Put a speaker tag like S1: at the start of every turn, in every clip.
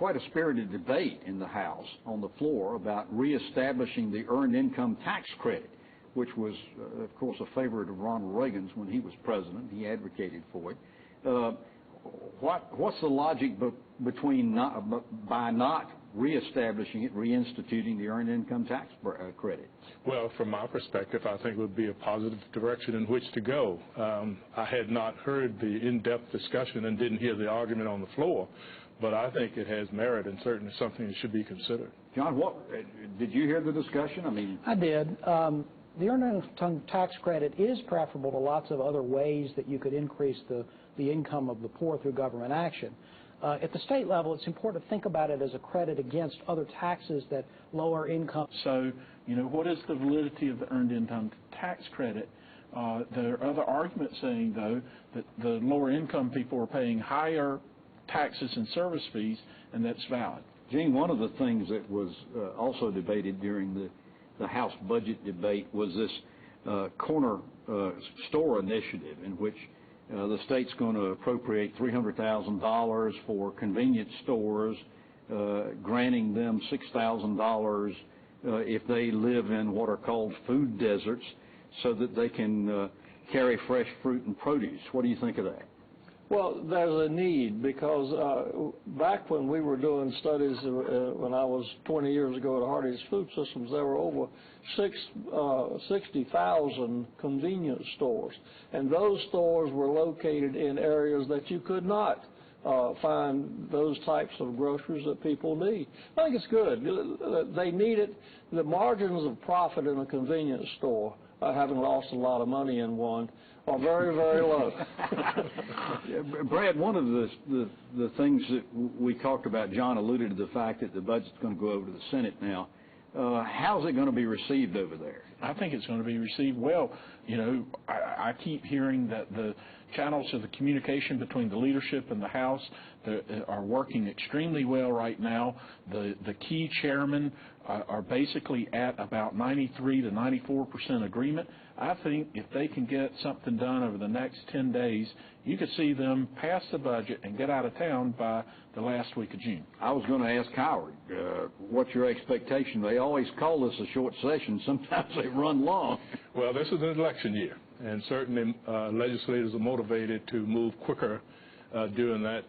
S1: quite a spirited debate in the House on the floor about reestablishing the Earned Income Tax Credit, which was, of course, a favorite of Ronald Reagan's when he was president. He advocated for it. What's the logic between by not reestablishing it, reinstituting the Earned Income Tax Credit?
S2: Well, from my perspective, I think it would be a positive direction in which to go. I had not heard the in-depth discussion and didn't hear the argument on the floor, but I think it has merit and certainly something that should be considered.
S1: John, did you hear the discussion?
S3: I did. The Earned Income Tax Credit is preferable to lots of other ways that you could increase the income of the poor through government action. At the state level, it's important to think about it as a credit against other taxes that lower income.
S4: So, what is the validity of the Earned Income Tax Credit? There are other arguments saying, though, that the lower income people are paying higher taxes and service fees, and that's valid.
S1: Gene, one of the things that was also debated during the House budget debate was this corner store initiative in which the state's going to appropriate $300,000 for convenience stores, granting them $6,000 if they live in what are called food deserts so that they can carry fresh fruit and produce. What do you think of that?
S5: Well, there's a need because back when we were doing studies when I was 20 years ago at Hardee's Food Systems, there were over 60,000 convenience stores, and those stores were located in areas that you could not find those types of groceries that people need. I think it's good. They need it. The margins of profit in a convenience store, having lost a lot of money in one, are very, very low.
S1: Brad, one of the things that we talked about, John alluded to the fact that the budget's going to go over to the Senate now. How's it going to be received over there?
S4: I think it's going to be received well. I keep hearing that the channels of the communication between the leadership and the House are working extremely well right now. The key chairmen are basically at about 93 to 94% agreement. I think if they can get something done over the next 10 days, you could see them pass the budget and get out of town by the last week of June.
S1: I was going to ask Howard, what's your expectation? They always call this a short session. Sometimes they run long.
S2: Well, this is an election year, and certainly legislators are motivated to move quicker during that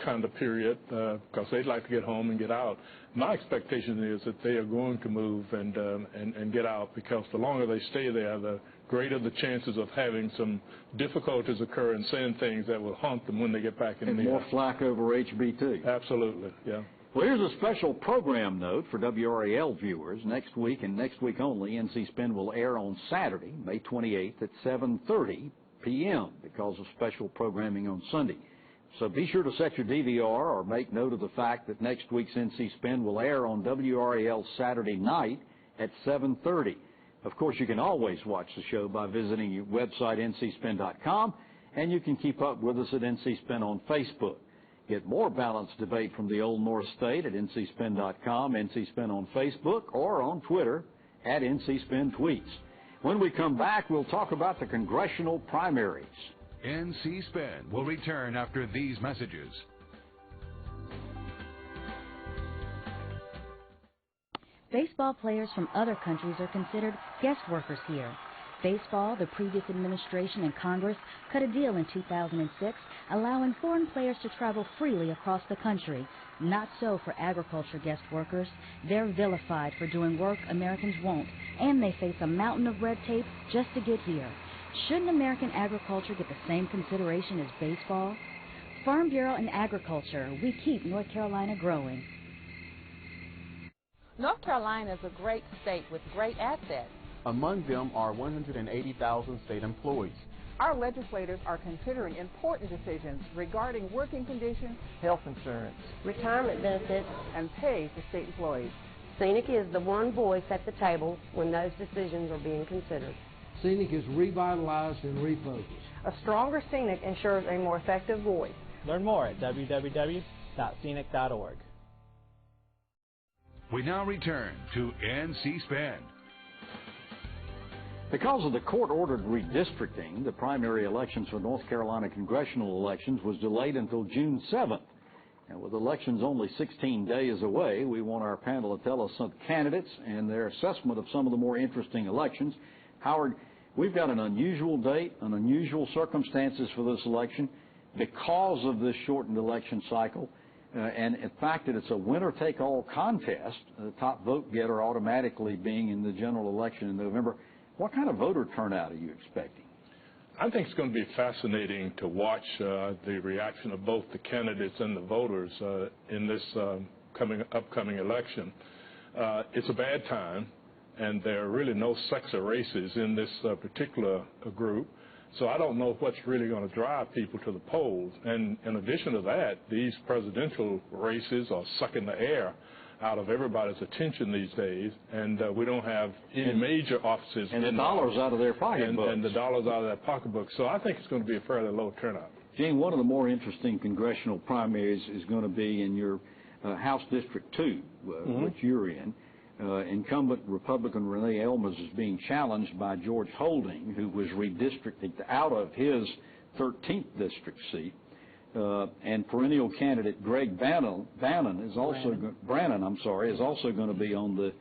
S2: kind of period because they'd like to get home and get out. My expectation is that they are going to move and get out because the longer they stay there, the greater the chances of having some difficulties occur and saying things that will haunt them when they get back in
S1: and
S2: the
S1: more flack over HB2.
S2: Absolutely, yeah.
S1: Well, here's a special program note for WRAL viewers. Next week and next week only, NC Spin will air on Saturday, May 28th at 7:30 p.m. because of special programming on Sunday. So be sure to set your DVR or make note of the fact that next week's NC Spin will air on WRAL Saturday night at 7:30. Of course, you can always watch the show by visiting your website, ncspin.com, and you can keep up with us at NC Spin on Facebook. Get more balanced debate from the Old North State at ncspin.com, NC Spin on Facebook, or on Twitter at NC Spin Tweets. When we come back, we'll talk about the congressional primaries.
S6: NC Spin will return after these messages.
S7: Baseball players from other countries are considered guest workers here. Baseball, the previous administration and Congress cut a deal in 2006 allowing foreign players to travel freely across the country. Not so for agriculture guest workers. They're vilified for doing work Americans won't, and they face a mountain of red tape just to get here. Shouldn't American agriculture get the same consideration as baseball? Farm Bureau and Agriculture, we keep North Carolina growing.
S8: North Carolina is a great state with great assets.
S9: Among them are 180,000 state employees.
S10: Our legislators are considering important decisions regarding working conditions,
S11: health insurance,
S12: retirement benefits,
S10: and pay for state employees.
S12: Scenic is the one voice at the table when those decisions are being considered.
S13: Scenic is revitalized and refocused.
S10: A stronger Scenic ensures a more effective voice.
S14: Learn more at www.scenic.org.
S6: We now return to NC Spin.
S1: Because of the court-ordered redistricting, the primary elections for North Carolina congressional elections was delayed until June 7th. And with elections only 16 days away, we want our panel to tell us some candidates and their assessment of some of the more interesting elections. Howard, we've got an unusual date, an unusual circumstances for this election because of this shortened election cycle. And in fact, that it's a winner-take-all contest, the top vote getter automatically being in the general election in November. What kind of voter turnout are you expecting?
S2: I think it's going to be fascinating to watch the reaction of both the candidates and the voters in this upcoming election. It's a bad time, and there are really no sexer races in this particular group. So I don't know what's really going to drive people to the polls. And in addition to that, these presidential races are sucking the air out of everybody's attention these days, and we don't have any major offices.
S1: And the dollars out of their pocketbooks.
S2: And the dollars out of their pocketbooks. So I think it's going to be a fairly low turnout.
S1: Gene, one of the more interesting congressional primaries is going to be in your House District 2, which you're in. Incumbent Republican Renee Elmas is being challenged by George Holding, who was redistricted out of his 13th district seat. And perennial candidate Greg Brannon is also going to be on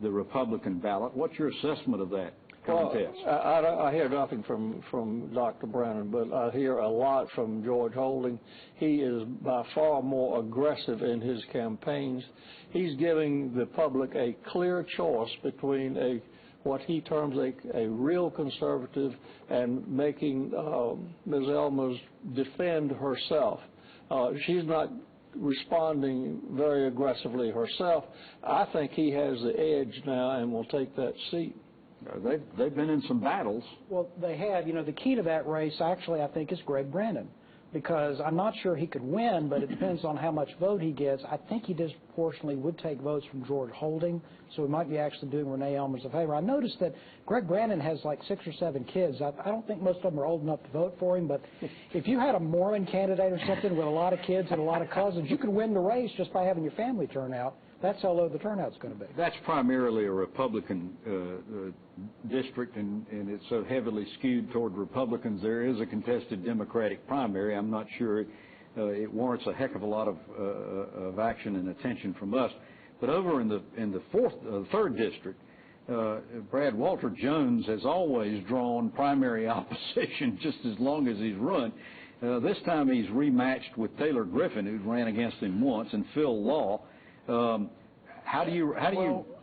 S1: the Republican ballot. What's your assessment of that contest?
S5: Well, I hear nothing from Dr. Brannon, but I hear a lot from George Holding. He is by far more aggressive in his campaigns. He's giving the public a clear choice between what he terms a real conservative and making Ms. Elmas defend herself. She's not responding very aggressively herself. I think he has the edge now and will take that seat.
S1: They've been in some battles.
S3: Well, they have. You know, the key to that race, actually, I think, is Greg Brannon, because I'm not sure he could win, but it depends on how much vote he gets. I think he disproportionately would take votes from George Holding, so he might be actually doing Renee Elmas a favor. I noticed that Greg Brannon has like 6 or 7 kids. I don't think most of them are old enough to vote for him, but if you had a Mormon candidate or something with a lot of kids and a lot of cousins, you could win the race just by having your family turn out. That's how low the turnout's going to be.
S1: That's primarily a Republican district, and it's so heavily skewed toward Republicans. There is a contested Democratic primary. I'm not sure it warrants a heck of a lot of action and attention from us. But over in the third district, Brad Walter Jones has always drawn primary opposition just as long as he's run. This time he's rematched with Taylor Griffin, who ran against him once, and Phil Law. How do you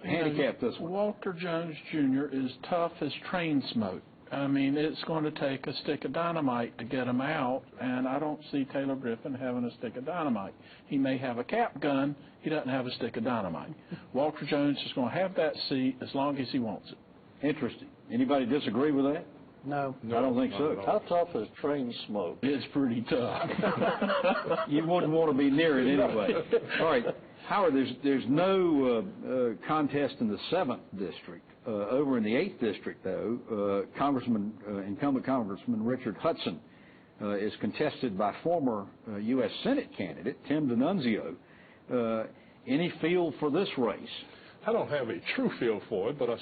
S1: handicap this one?
S4: Walter Jones Jr. is tough as train smoke. I mean, it's going to take a stick of dynamite to get him out, and I don't see Taylor Griffin having a stick of dynamite. He may have a cap gun. He doesn't have a stick of dynamite. Walter Jones is going to have that seat as long as he wants it.
S1: Interesting. Anybody disagree with that?
S3: No.
S1: I don't think so.
S5: How tough is train smoke?
S4: It's pretty tough.
S1: You wouldn't want to be near it anyway. All right. Howard, there's no contest in the 7th district. Over in the 8th district, though, incumbent Congressman Richard Hudson is contested by former U.S. Senate candidate Tim DiNunzio. Any feel for this race?
S2: I don't have a true feel for it, but I've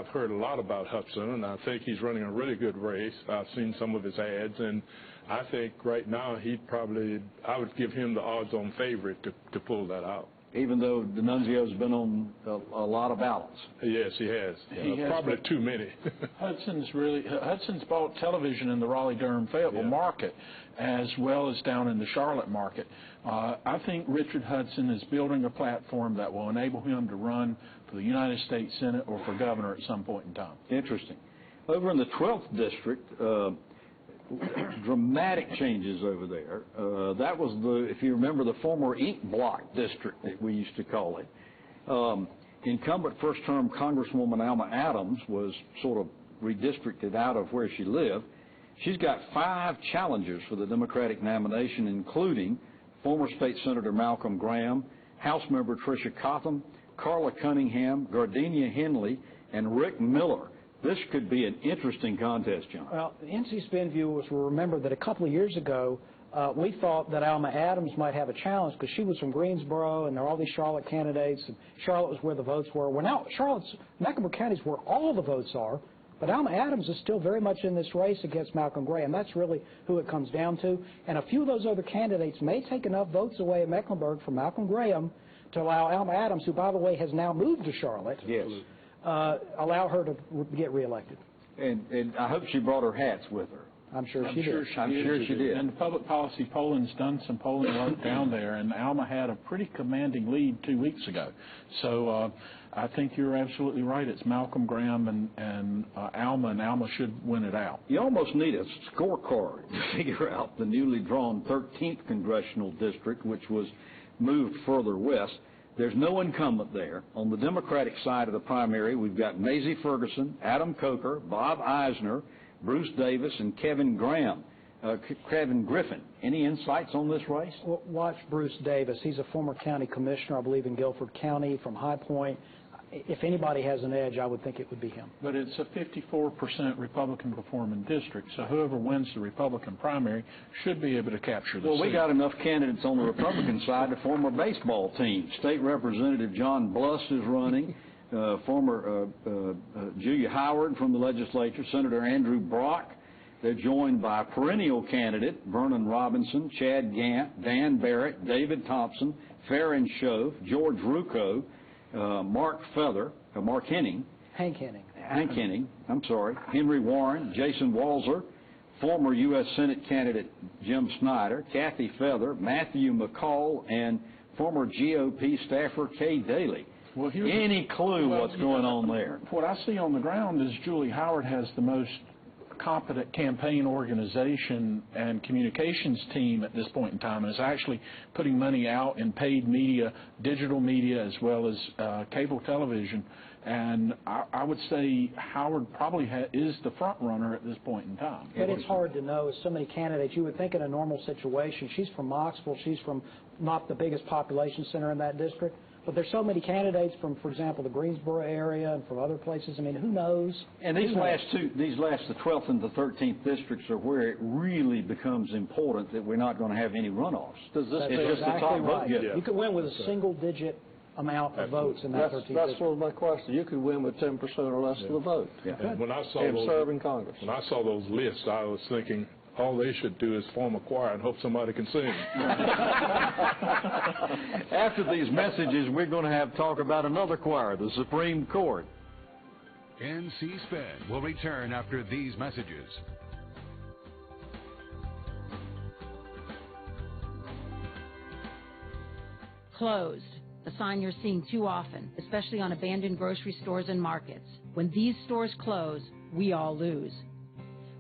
S2: heard a lot about Hudson, and I think he's running a really good race. I've seen some of his ads, and I think right now I would give him the odds-on favorite to pull that out.
S1: Even though DiNunzio's been on a lot of ballots.
S2: Yes, he has. Probably too many.
S4: Hudson's bought television in the Raleigh-Durham-Fayetteville market as well as down in the Charlotte market. I think Richard Hudson is building a platform that will enable him to run for the United States Senate or for governor at some point in time.
S1: Interesting. Over in the 12th district, dramatic changes over there. That was if you remember, the former ink block district that we used to call it. Incumbent first-term Congresswoman Alma Adams was sort of redistricted out of where she lived. She's got 5 challengers for the Democratic nomination, including former State Senator Malcolm Graham, House Member Tricia Cotham, Carla Cunningham, Gardenia Henley, and Rick Miller. This could be an interesting contest, John.
S3: Well, the NC Spin viewers will remember that a couple of years ago, we thought that Alma Adams might have a challenge because she was from Greensboro, and there are all these Charlotte candidates, and Charlotte was where the votes were. Well, now Mecklenburg County is where all the votes are, But Alma Adams is still very much in this race against Malcolm Graham. That's really who it comes down to. And a few of those other candidates may take enough votes away in Mecklenburg from Malcolm Graham to allow Alma Adams, who, by the way, has now moved to Charlotte, allow her to get reelected.
S1: And I hope she brought her hats with her.
S3: I'm sure she
S1: did.
S4: And the public policy polling's done some polling work down there, and Alma had a pretty commanding lead 2 weeks ago. So I think you're absolutely right. It's Malcolm Graham and Alma should win it out.
S1: You almost need a scorecard to figure out the newly drawn 13th congressional district, which was moved further west. There's no incumbent there. On the Democratic side of the primary, we've got Maisie Ferguson, Adam Coker, Bob Eisner, Bruce Davis, and Kevin Griffin. Any insights on this race?
S3: Well, watch Bruce Davis. He's a former county commissioner, I believe, in Guilford County from High Point. If anybody has an edge, I would think it would be him.
S4: But it's a 54% Republican performing district, so whoever wins the Republican primary should be able to capture the seat.
S1: Well, we got enough candidates on the Republican side to form a baseball team. State Representative John Bluss is running. Former Julia Howard from the legislature, Senator Andrew Brock. They're joined by perennial candidate Vernon Robinson, Chad Gant, Dan Barrett, David Thompson, Farron Shove, George Rucco, Hank Henning, Henry Warren, Jason Walzer, former U.S. Senate candidate Jim Snyder, Kathy Feather, Matthew McCall, and former GOP staffer Kay Daly.
S4: Well,
S1: any clue what's going on there?
S4: What I see on the ground is Julie Howard has the most competent campaign organization and communications team at this point in time, and is actually putting money out in paid media, digital media, as well as cable television. And I would say Howard probably is the front runner at this point in time.
S3: But it's hard to know. So many candidates. You would think in a normal situation, she's from Knoxville. She's from not the biggest population center in that district. But there's so many candidates from, for example, the Greensboro area and from other places. I mean, who knows?
S1: And the 12th and the 13th districts are where it really becomes important that we're not going to have any runoffs.
S3: That's exactly right. You could win with a single-digit amount of votes in that 13th district.
S5: That's what was my question. You could win with 10% or less of the vote.
S2: And when I saw
S5: and serve in Congress.
S2: When I saw those lists, I was thinking, all they should do is form a choir and hope somebody can sing.
S1: After these messages, we're going to have talk about another choir, the Supreme Court.
S6: NC Spin will return after these messages.
S11: Closed. A sign you're seeing too often, especially on abandoned grocery stores and markets. When these stores close, we all lose.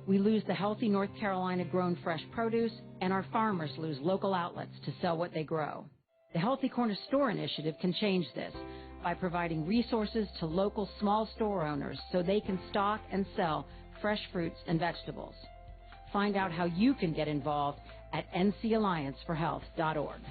S11: We lose the healthy North Carolina-grown fresh produce, and our farmers lose local outlets to sell what they grow. The Healthy Corner Store Initiative can change this by providing resources to local small store owners so they can stock and sell fresh fruits and vegetables. Find out how you can get involved at ncallianceforhealth.org.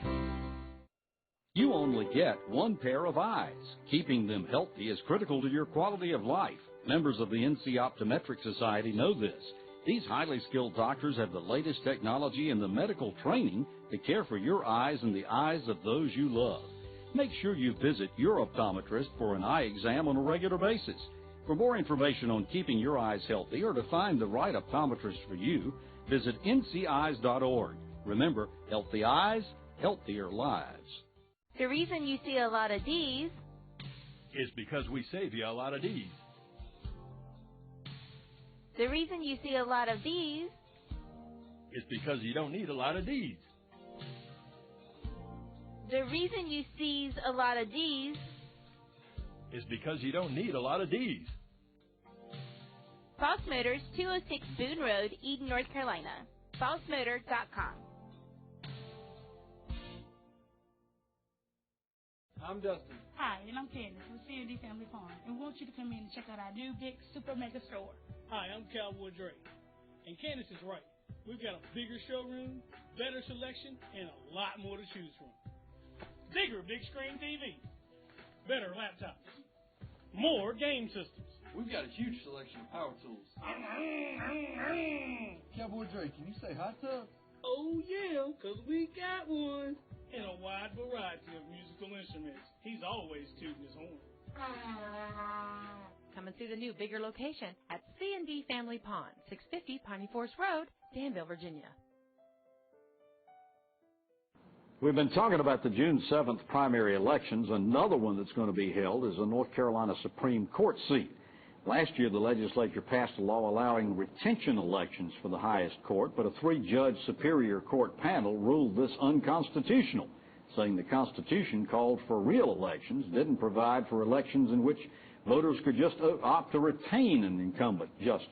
S1: You only get one pair of eyes. Keeping them healthy is critical to your quality of life. Members of the NC Optometric Society know this. These highly skilled doctors have the latest technology and the medical training to care for your eyes and the eyes of those you love. Make sure you visit your optometrist for an eye exam on a regular basis. For more information on keeping your eyes healthy or to find the right optometrist for you, visit nceyes.org. Remember, healthy eyes, healthier lives.
S14: The reason you see a lot of D's
S15: is because we save you a lot of D's.
S14: The reason you see a lot of D's
S15: is because you don't need a lot of D's.
S14: The reason you sees a lot of D's
S15: is because you don't need a lot of D's.
S14: Boss Motors, 206 Boone Road, Eden, North Carolina. BossMotor.com.
S16: I'm Justin.
S17: Hi, and I'm Candace with C&D Family Farm, and we want you to come in and check out our new big super mega store.
S16: Hi, I'm Cowboy Drake, and Candace is right. We've got a bigger showroom, better selection, and a lot more to choose from. Bigger big screen TVs, better laptops, more game systems.
S18: We've got a huge selection of power tools. Cowboy Drake, can you say hot tub?
S16: Oh yeah, 'cause we got one. And a wide variety of musical instruments. He's always tooting his horn.
S8: Coming through the new, bigger location at C&D Family Pond, 650 Piney Forest Road, Danville, Virginia.
S1: We've been talking about the June 7th primary elections. Another one that's going to be held is the North Carolina Supreme Court seat. Last year, the legislature passed a law allowing retention elections for the highest court, but a three-judge Superior Court panel ruled this unconstitutional, saying the Constitution called for real elections, didn't provide for elections in which voters could just opt to retain an incumbent justice.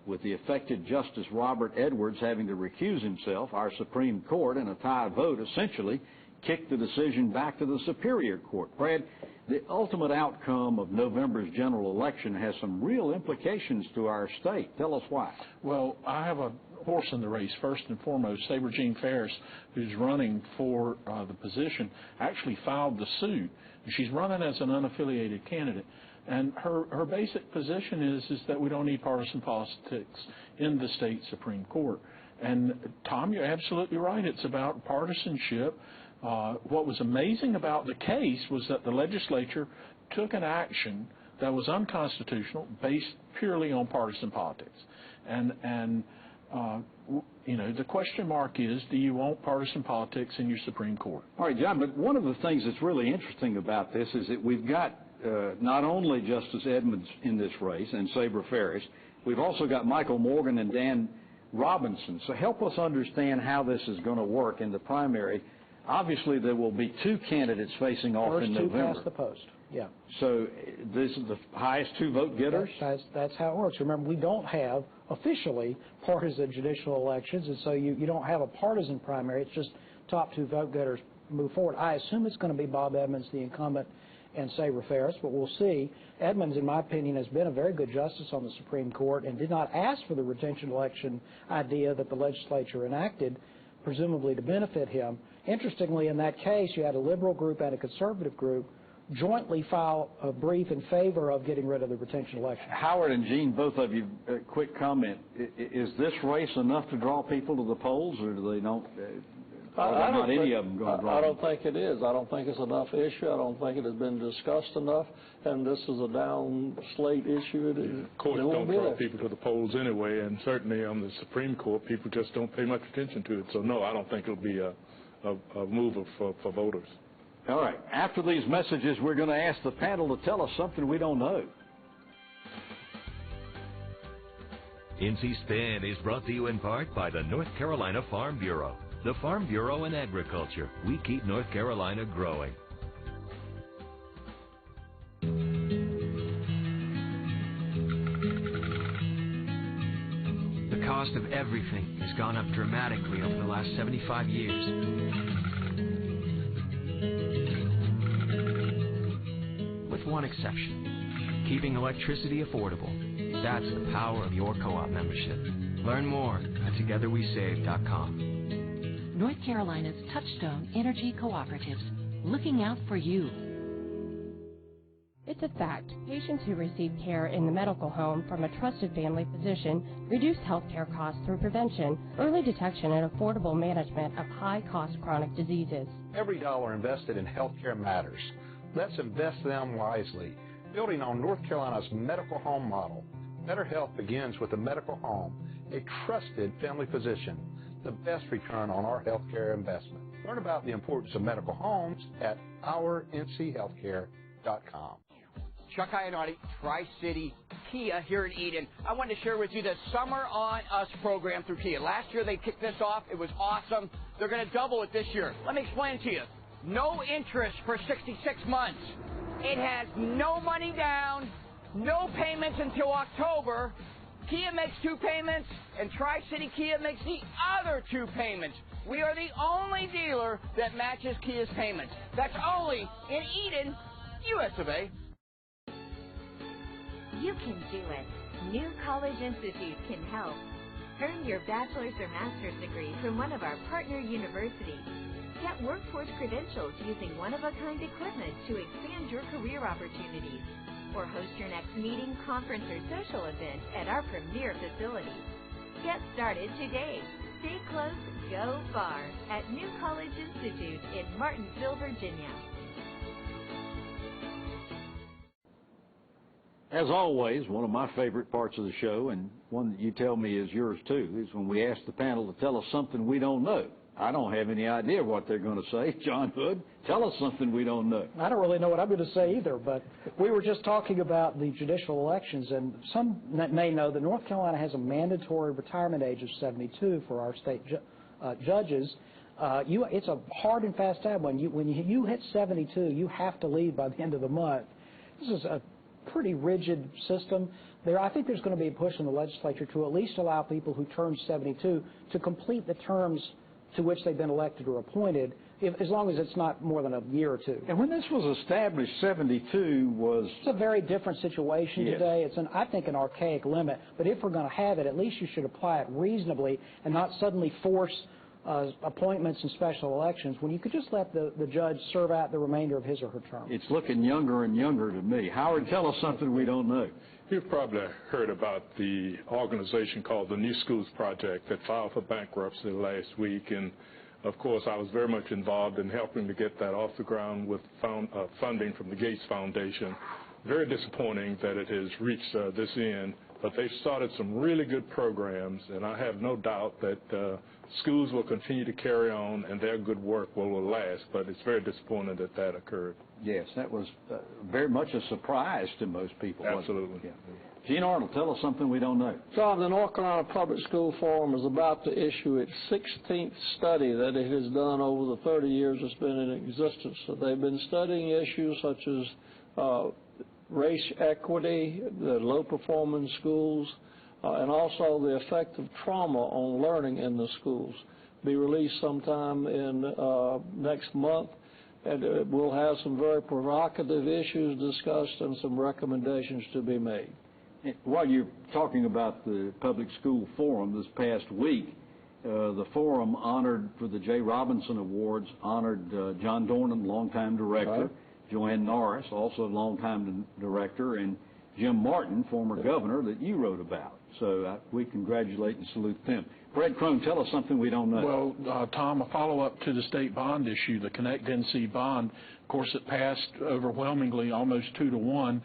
S1: With the affected Justice Robert Edwards having to recuse himself, our Supreme Court, in a tie vote, essentially kicked the decision back to the Superior Court. Brad, the ultimate outcome of November's general election has some real implications to our state. Tell us why.
S4: Well, I have a horse in the race. First and foremost, Sabre-Jean Ferris, who's running for the position, actually filed the suit. She's running as an unaffiliated candidate. And her basic position is that we don't need partisan politics in the state Supreme Court. And, Tom, you're absolutely right. It's about partisanship. What was amazing about the case was that the legislature took an action that was unconstitutional based purely on partisan politics. And you know, the question mark is, do you want partisan politics in your Supreme Court?
S1: All right, John, but one of the things that's really interesting about this is that we've got not only Justice Edmonds in this race and Sabre Ferris, we've also got Michael Morgan and Dan Robinson. So help us understand how this is going to work in the primary. Obviously, there will be two candidates facing off in November.
S3: First two past the post, yeah.
S1: So this is the highest two vote getters?
S3: That's how it works. Remember, we don't have officially partisan judicial elections, and so you don't have a partisan primary. It's just top two vote getters move forward. I assume it's going to be Bob Edmonds, the incumbent, and Sabre Ferris, but we'll see. Edmonds, in my opinion, has been a very good justice on the Supreme Court and did not ask for the retention election idea that the legislature enacted, presumably to benefit him. Interestingly, in that case, you had a liberal group and a conservative group jointly file a brief in favor of getting rid of the retention election.
S1: Howard and Gene, both of you, quick comment. Is this race enough to draw people to the polls, or do they don't? Not any of them going to draw.
S5: I don't think it is. I don't think it's enough issue. I don't think it has been discussed enough, and this is a down slate issue.
S2: Courts don't draw people to the polls anyway, and certainly on the Supreme Court, people just don't pay much attention to it. So no, I don't think it'll be a mover for voters.
S1: All right. After these messages, we're going to ask the panel to tell us something we don't know.
S19: NC Spin is brought to you in part by the North Carolina Farm Bureau. The Farm Bureau and Agriculture. We keep North Carolina growing.
S20: The cost of everything has gone up dramatically over the last 75 years. With one exception, keeping electricity affordable. That's the power of your co-op membership. Learn more at togetherwesave.com.
S11: North Carolina's Touchstone Energy Cooperatives, looking out for you.
S21: It's a fact. Patients who receive care in the medical home from a trusted family physician reduce health care costs through prevention, early detection, and affordable management of high-cost chronic diseases.
S22: Every dollar invested in health care matters. Let's invest them wisely, building on North Carolina's medical home model. Better health begins with the medical home, a trusted family physician. The best return on our healthcare investment. Learn about the importance of medical homes at ournchealthcare.com.
S23: Chuck Ionati, Tri-City Kia here in Eden. I wanted to share with you the Summer on Us program through Kia. Last year they kicked this off. It was awesome. They're going to double it this year. Let me explain to you. No interest for 66 months. It has no money down, no payments until October. Kia makes 2 payments, and Tri-City Kia makes the other 2 payments. We are the only dealer that matches Kia's payments. That's only in Eden, US of A.
S24: You can do it. New College Institute can help. Earn your bachelor's or master's degree from one of our partner universities. Get workforce credentials using one-of-a-kind equipment to expand your career opportunities. Or host your next meeting, conference, or social event at our premier facilities. Get started today. Stay close, go far at New College Institute in Martinsville, Virginia.
S1: As always, one of my favorite parts of the show, and one that you tell me is yours too, is when we ask the panel to tell us something we don't know. I don't have any idea what they're going to say. John Hood, tell us something we don't know.
S3: I don't really know what I'm going to say either, but we were just talking about the judicial elections, and some may know that North Carolina has a mandatory retirement age of 72 for our state judges. It's a hard and fast time. When you hit 72, you have to leave by the end of the month. This is a pretty rigid system. I think there's going to be a push in the legislature to at least allow people who turn 72 to complete the terms to which they've been elected or appointed, as long as it's not more than a year or two.
S1: And when this was established, 72 was...
S3: It's a very different situation today. It's, I think, an archaic limit. But if we're going to have it, at least you should apply it reasonably and not suddenly force appointments and special elections when you could just let the judge serve out the remainder of his or her term.
S1: It's looking younger and younger to me. Howard, tell us something we don't know.
S2: You've probably heard about the organization called the New Schools Project that filed for bankruptcy last week, and of course I was very much involved in helping to get that off the ground with funding from the Gates Foundation. Very disappointing that it has reached this end, but they've started some really good programs, and I have no doubt that schools will continue to carry on and their good work will last, but it's very disappointing that that occurred.
S1: Yes, that was very much a surprise to most people.
S2: Absolutely.
S1: Yeah. Gene Arnold, tell us something we don't know.
S5: John, the North Carolina Public School Forum is about to issue its 16th study that it has done over the 30 years it's been in existence. So they've been studying issues such as race equity, the low-performing schools, and also the effect of trauma on learning in the schools. Be released sometime in next month, and we'll have some very provocative issues discussed and some recommendations to be made.
S1: While you're talking about the Public School Forum this past week, the forum honored for the J. Robinson Awards, honored John Dornan, longtime director, right. Joanne Norris, also a longtime director, and Jim Martin, former governor, that you wrote about. So we congratulate and salute them. Fred Crone, tell us something we don't know.
S4: Well, Tom, a follow-up to the state bond issue, the Connect NC bond. Of course, it passed overwhelmingly, almost 2-1.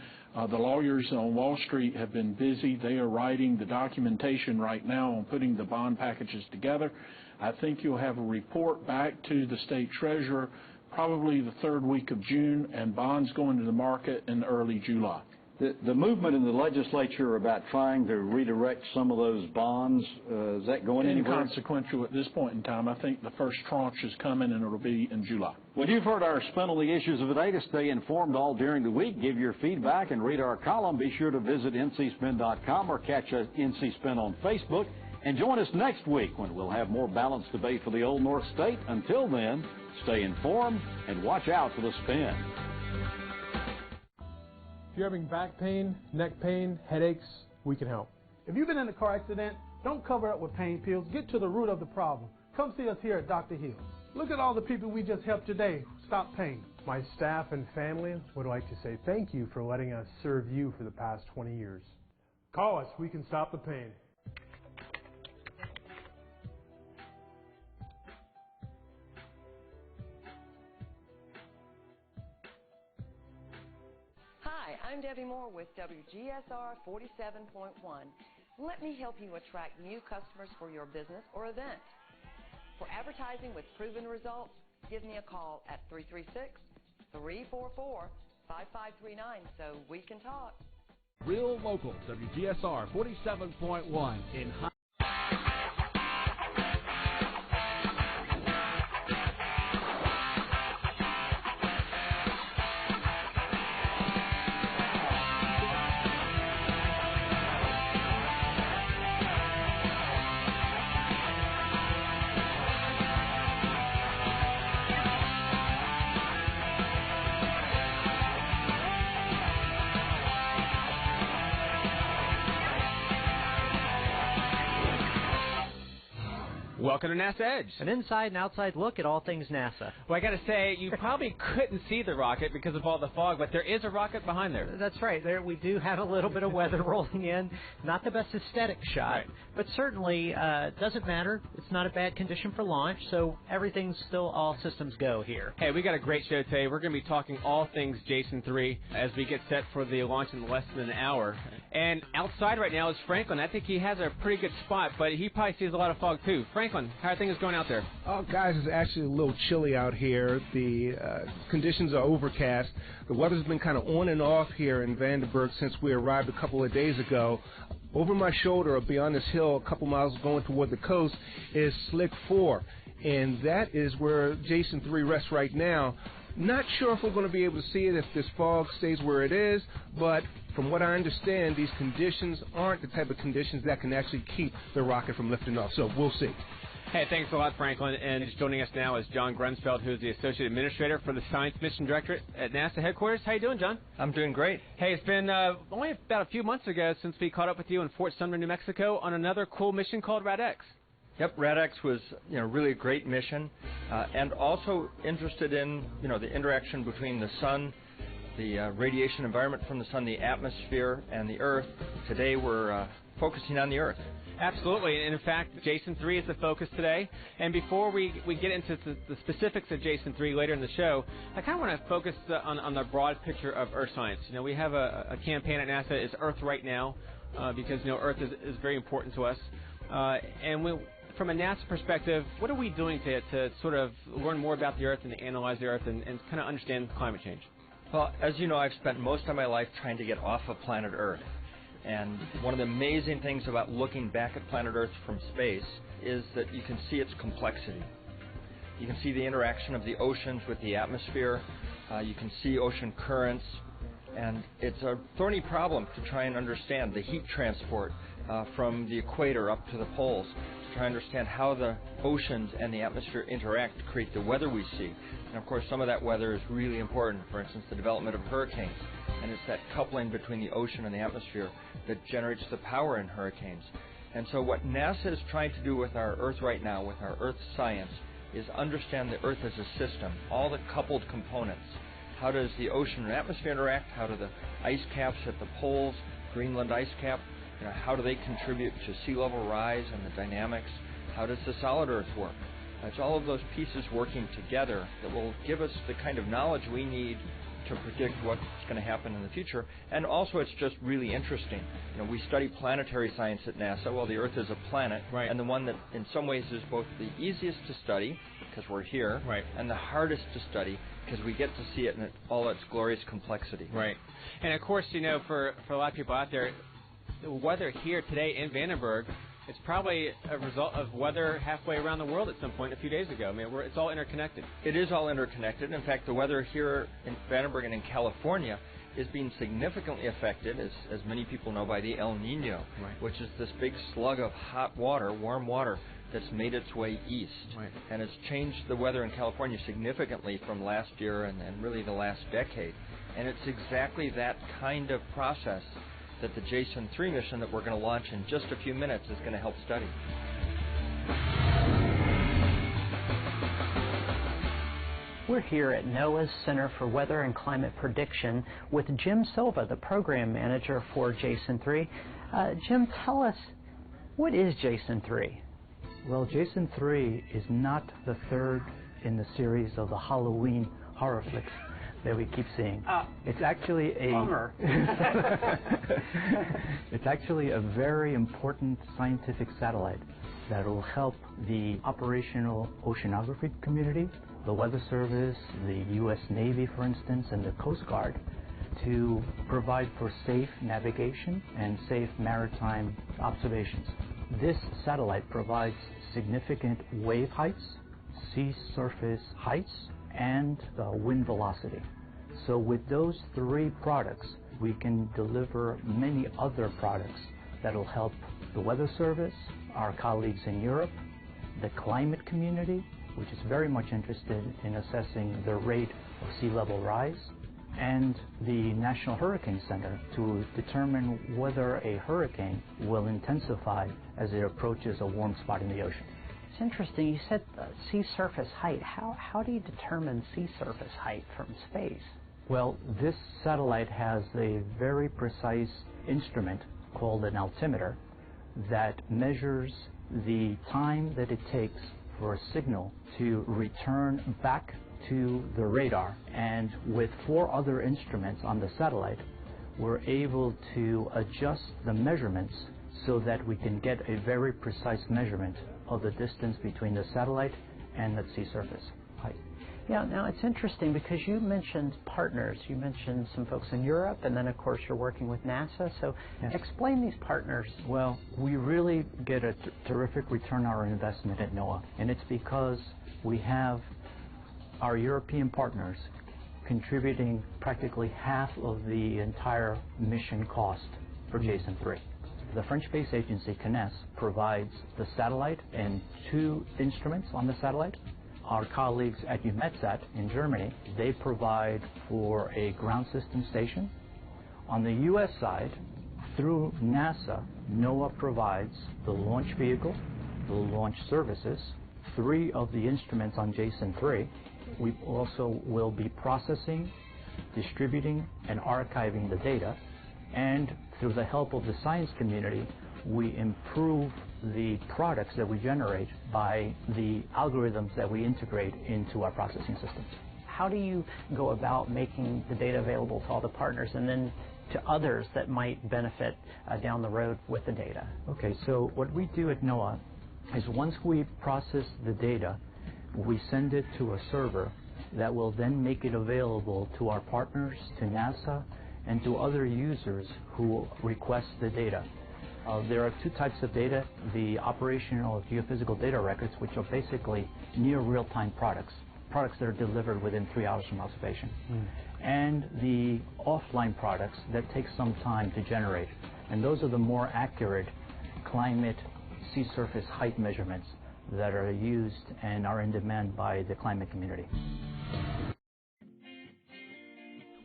S4: The lawyers on Wall Street have been busy. They are writing the documentation right now on putting the bond packages together. I think you'll have a report back to the state treasurer probably the third week of June, and bonds going to the market in early July.
S1: The movement in the legislature about trying to redirect some of those bonds, is that going anywhere?
S4: Inconsequential at this point in time. I think the first tranche is coming, and it'll be in July.
S1: Well, you've heard our spin on the issues of the day. To stay informed all during the week, give your feedback, and read our column, be sure to visit ncspin.com or catch us NC Spin on Facebook. And join us next week when we'll have more balanced debate for the Old North State. Until then, stay informed and watch out for the spin.
S7: If you're having back pain, neck pain, headaches, we can help.
S9: If you've been in a car accident, don't cover up with pain pills. Get to the root of the problem. Come see us here at Dr. Hill. Look at all the people we just helped today. Stop pain.
S7: My staff and family would like to say thank you for letting us serve you for the past 20 years. Call us. We can stop the pain.
S12: I'm Debbie Moore with WGSR 47.1. Let me help you attract new customers for your business or event. For advertising with proven results, give me a call at 336-344-5539 so we can talk.
S13: Real local, WGSR 47.1 in high.
S6: Welcome to NASA Edge.
S10: An inside and outside look at all things NASA.
S6: Well, I got to say, you probably couldn't see the rocket because of all the fog, but there is a rocket behind there.
S10: That's right. There we do have a little bit of weather rolling in. Not the best aesthetic shot,
S6: right.
S10: But certainly doesn't matter. It's not a bad condition for launch, so everything's still all systems go here.
S6: Hey, we got a great show today. We're going to be talking all things Jason 3 as we get set for the launch in less than an hour. And outside right now is Franklin. I think he has a pretty good spot, but he probably sees a lot of fog too. Franklin, how are things going out there?
S14: Oh, guys, it's actually a little chilly out here. The conditions are overcast. The weather's been kind of on and off here in Vandenberg since we arrived a couple of days ago. Over my shoulder, or beyond this hill, a couple miles going toward the coast, is Slick 4, and that is where Jason 3 rests right now. Not sure if we're going to be able to see it if this fog stays where it is, but from what I understand, these conditions aren't the type of conditions that can actually keep the rocket from lifting off, so we'll see.
S6: Hey, thanks a lot, Franklin. And joining us now is John Grunsfeld, who's the Associate Administrator for the Science Mission Directorate at NASA headquarters. How you doing, John?
S15: I'm doing great.
S6: Hey, it's been only about a few months ago since we caught up with you in Fort Sumner, New Mexico, on another cool mission called RAD-X.
S15: Yep, RAD-X was really a great mission, and also interested in the interaction between the sun, the radiation environment from the sun, the atmosphere, and the Earth. Today we're focusing on the Earth.
S6: Absolutely, and in fact, Jason 3 is the focus today. And before we get into the specifics of Jason 3 later in the show, I kind of want to focus on the broad picture of Earth science. We have a campaign at NASA, it's Earth Right Now, because Earth is very important to us. And from a NASA perspective, what are we doing to sort of learn more about the Earth and to analyze the Earth and kind of understand climate change?
S15: Well, as you know, I've spent most of my life trying to get off of planet Earth. And one of the amazing things about looking back at planet Earth from space is that you can see its complexity. You can see the interaction of the oceans with the atmosphere. You can see ocean currents. And it's a thorny problem to try and understand the heat transport from the equator up to the poles, to try and understand how the oceans and the atmosphere interact to create the weather we see. And of course, some of that weather is really important. For instance, the development of hurricanes. And it's that coupling between the ocean and the atmosphere that generates the power in hurricanes. And so what NASA is trying to do with our Earth right now, with our Earth science, is understand the Earth as a system, all the coupled components. How does the ocean and atmosphere interact? How do the ice caps at the poles, Greenland ice cap, how do they contribute to sea level rise and the dynamics? How does the solid Earth work? It's all of those pieces working together that will give us the kind of knowledge we need to predict what's going to happen in the future. And also, it's just really interesting. We study planetary science at NASA. Well, the Earth is a planet,
S6: right,
S15: and the one that in some ways is both the easiest to study, because we're here,
S6: right,
S15: and the hardest to study, because we get to see it in all its glorious complexity.
S6: Right. And of course, for a lot of people out there, the weather here today in Vandenberg, it's probably a result of weather halfway around the world at some point a few days ago. I mean, it's all interconnected.
S15: It is all interconnected. In fact, the weather here in Vandenberg and in California is being significantly affected, as many people know, by the El Nino,
S6: right,
S15: which is this big slug of hot water, warm water, that's made its way east.
S6: Right.
S15: And it's changed the weather in California significantly from last year and really the last decade. And it's exactly that kind of process that the Jason 3 mission that we're going to launch in just a few minutes is going to help study.
S3: We're here at NOAA's Center for Weather and Climate Prediction with Jim Silva, the program manager for Jason 3. Jim, tell us, what is Jason 3?
S25: Well, Jason 3 is not the third in the series of the Halloween horror flicks that we keep seeing. It's actually it's actually a very important scientific satellite that will help the operational oceanography community, the Weather Service, the U.S. Navy, for instance, and the Coast Guard to provide for safe navigation and safe maritime observations. This satellite provides significant wave heights, sea surface heights, and wind velocity. So with those three products, we can deliver many other products that will help the Weather Service, our colleagues in Europe, the climate community, which is very much interested in assessing the rate of sea level rise, and the National Hurricane Center to determine whether a hurricane will intensify as it approaches a warm spot in the ocean. interesting. You said sea surface height. How do you determine sea surface height from space? Well, this satellite has a very precise instrument called an altimeter that measures the time that it takes for a signal to return back to the radar. And with 4 other instruments on the satellite, we're able to adjust the measurements so that we can get a very precise measurement of the distance between the satellite and the sea surface height.
S10: Yeah, now it's interesting because you mentioned partners. You mentioned some folks in Europe, and then of course you're working with NASA. So explain these partners.
S25: Well, we really get a terrific return on our investment at NOAA, and it's because we have our European partners contributing practically half of the entire mission cost for Jason 3. The French space agency, CNES, provides the satellite and 2 instruments on the satellite. Our colleagues at EUMETSAT in Germany, they provide for a ground system station. On the U.S. side, through NASA, NOAA provides the launch vehicle, the launch services, 3 of the instruments on Jason 3. We also will be processing, distributing, and archiving the data. And through the help of the science community, we improve the products that we generate by the algorithms that we integrate into our processing systems.
S10: How do you go about making the data available to all the partners and then to others that might benefit down the road with the data?
S25: Okay, so what we do at NOAA is once we process the data, we send it to a server that will then make it available to our partners, to NASA, and to other users who request the data. There are 2 types of data: the operational geophysical data records, which are basically near real-time products that are delivered within 3 hours from observation, and the offline products that take some time to generate. And those are the more accurate climate sea surface height measurements that are used and are in demand by the climate community.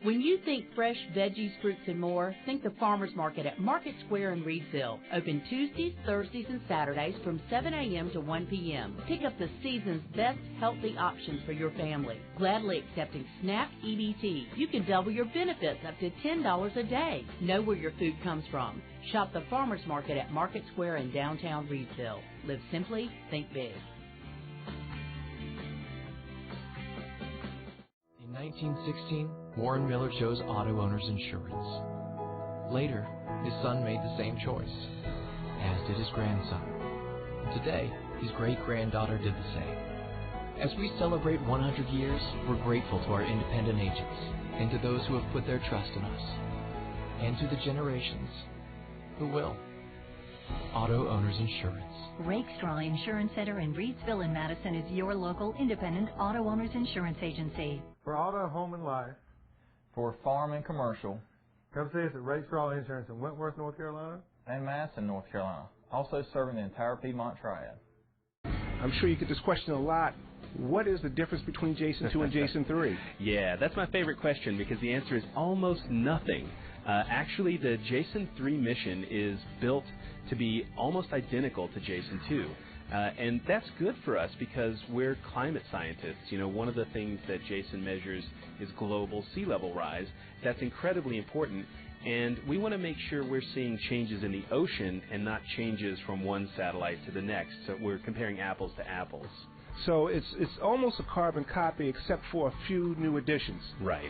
S8: When you think fresh veggies, fruits, and more, think the Farmers Market at Market Square in Reedsville. Open Tuesdays, Thursdays, and Saturdays from 7 a.m. to 1 p.m. Pick up the season's best healthy options for your family. Gladly accepting SNAP EBT. You can double your benefits up to $10 a day. Know where your food comes from. Shop the Farmers Market at Market Square in downtown Reedsville. Live simply, think big.
S20: In 1916, Warren Miller chose Auto Owners Insurance. Later, his son made the same choice, as did his grandson. Today, his great-granddaughter did the same. As we celebrate 100 years, we're grateful to our independent agents and to those who have put their trust in us, and to the generations who will. Auto Owners Insurance.
S16: Rakestraw Insurance Center in Reedsville and Madison is your local independent auto owners insurance agency.
S9: For auto, home, and life.
S17: For farm and commercial.
S9: Come see us at Rakestraw Insurance in Wentworth, North Carolina.
S17: And Madison, North Carolina. Also serving the entire Piedmont Triad.
S14: I'm sure you get this question a lot. What is the difference between Jason 2 and Jason 3?
S18: Yeah, that's my favorite question because the answer is almost nothing. Actually, the Jason 3 mission is built to be almost identical to Jason 2. And that's good for us because we're climate scientists. You know, one of the things that Jason measures is global sea level rise. That's incredibly important. And we want to make sure we're seeing changes in the ocean and not changes from one satellite to the next. So we're comparing apples to apples.
S14: So it's almost a carbon copy except for a few new additions.
S18: Right.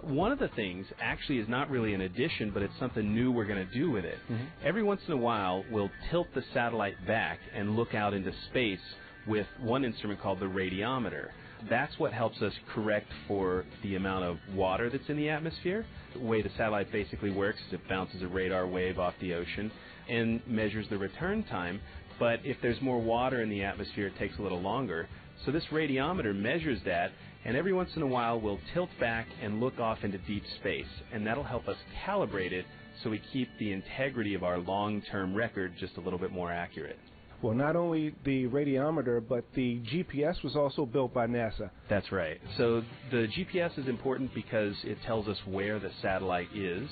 S18: One of the things actually is not really an addition, but it's something new we're going to do with it. Every once in a while, we'll tilt the satellite back and look out into space with one instrument called the radiometer. That's what helps us correct for the amount of water that's in the atmosphere. The way the satellite basically works is it bounces a radar wave off the ocean and measures the return time. But if there's more water in the atmosphere, it takes a little longer. So this radiometer measures that, and every once in a while we'll tilt back and look off into deep space, and that'll help us calibrate it so we keep the integrity of our long-term record just a little bit more accurate.
S14: Well, not only the radiometer, but the GPS was also built by NASA.
S18: That's right. So the GPS is important because it tells us where the satellite is.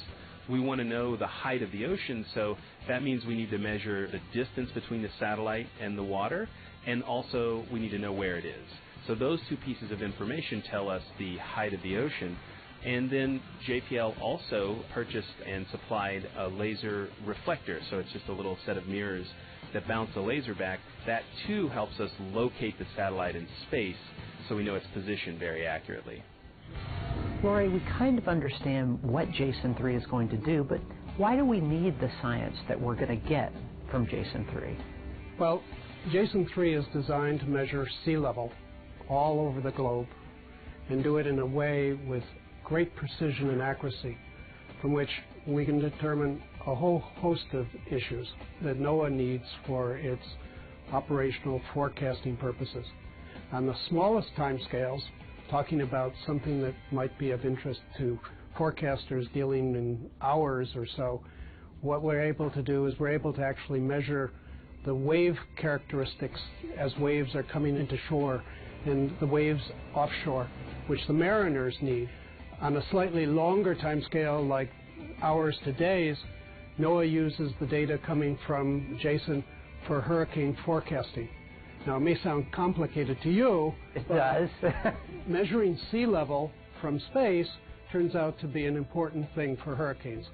S18: We want to know the height of the ocean, so that means we need to measure the distance between the satellite and the water. and also we need to know where it is. So those two pieces of information tell us the height of the ocean. And then JPL also purchased and supplied a laser reflector. So it's just a little set of mirrors that bounce the laser back. That too helps us locate the satellite in space so we know its position very accurately.
S10: Lori, we kind of understand what Jason 3 is going to do, but why do we need the science that we're going to get from Jason 3?
S11: Well, Jason 3 is designed to measure sea level all over the globe and do it in a way with great precision and accuracy from which we can determine a whole host of issues that NOAA needs for its operational forecasting purposes. On the smallest timescales, talking about something that might be of interest to forecasters dealing in hours or so, what we're able to do is we're able to actually measure the wave characteristics as waves are coming into shore and the waves offshore, which the mariners need. On a slightly longer time scale, like hours to days, NOAA uses the data coming from Jason for hurricane forecasting. Now, it may sound complicated to you.
S10: It does.
S11: Measuring sea level from space turns out to be an important thing for hurricanes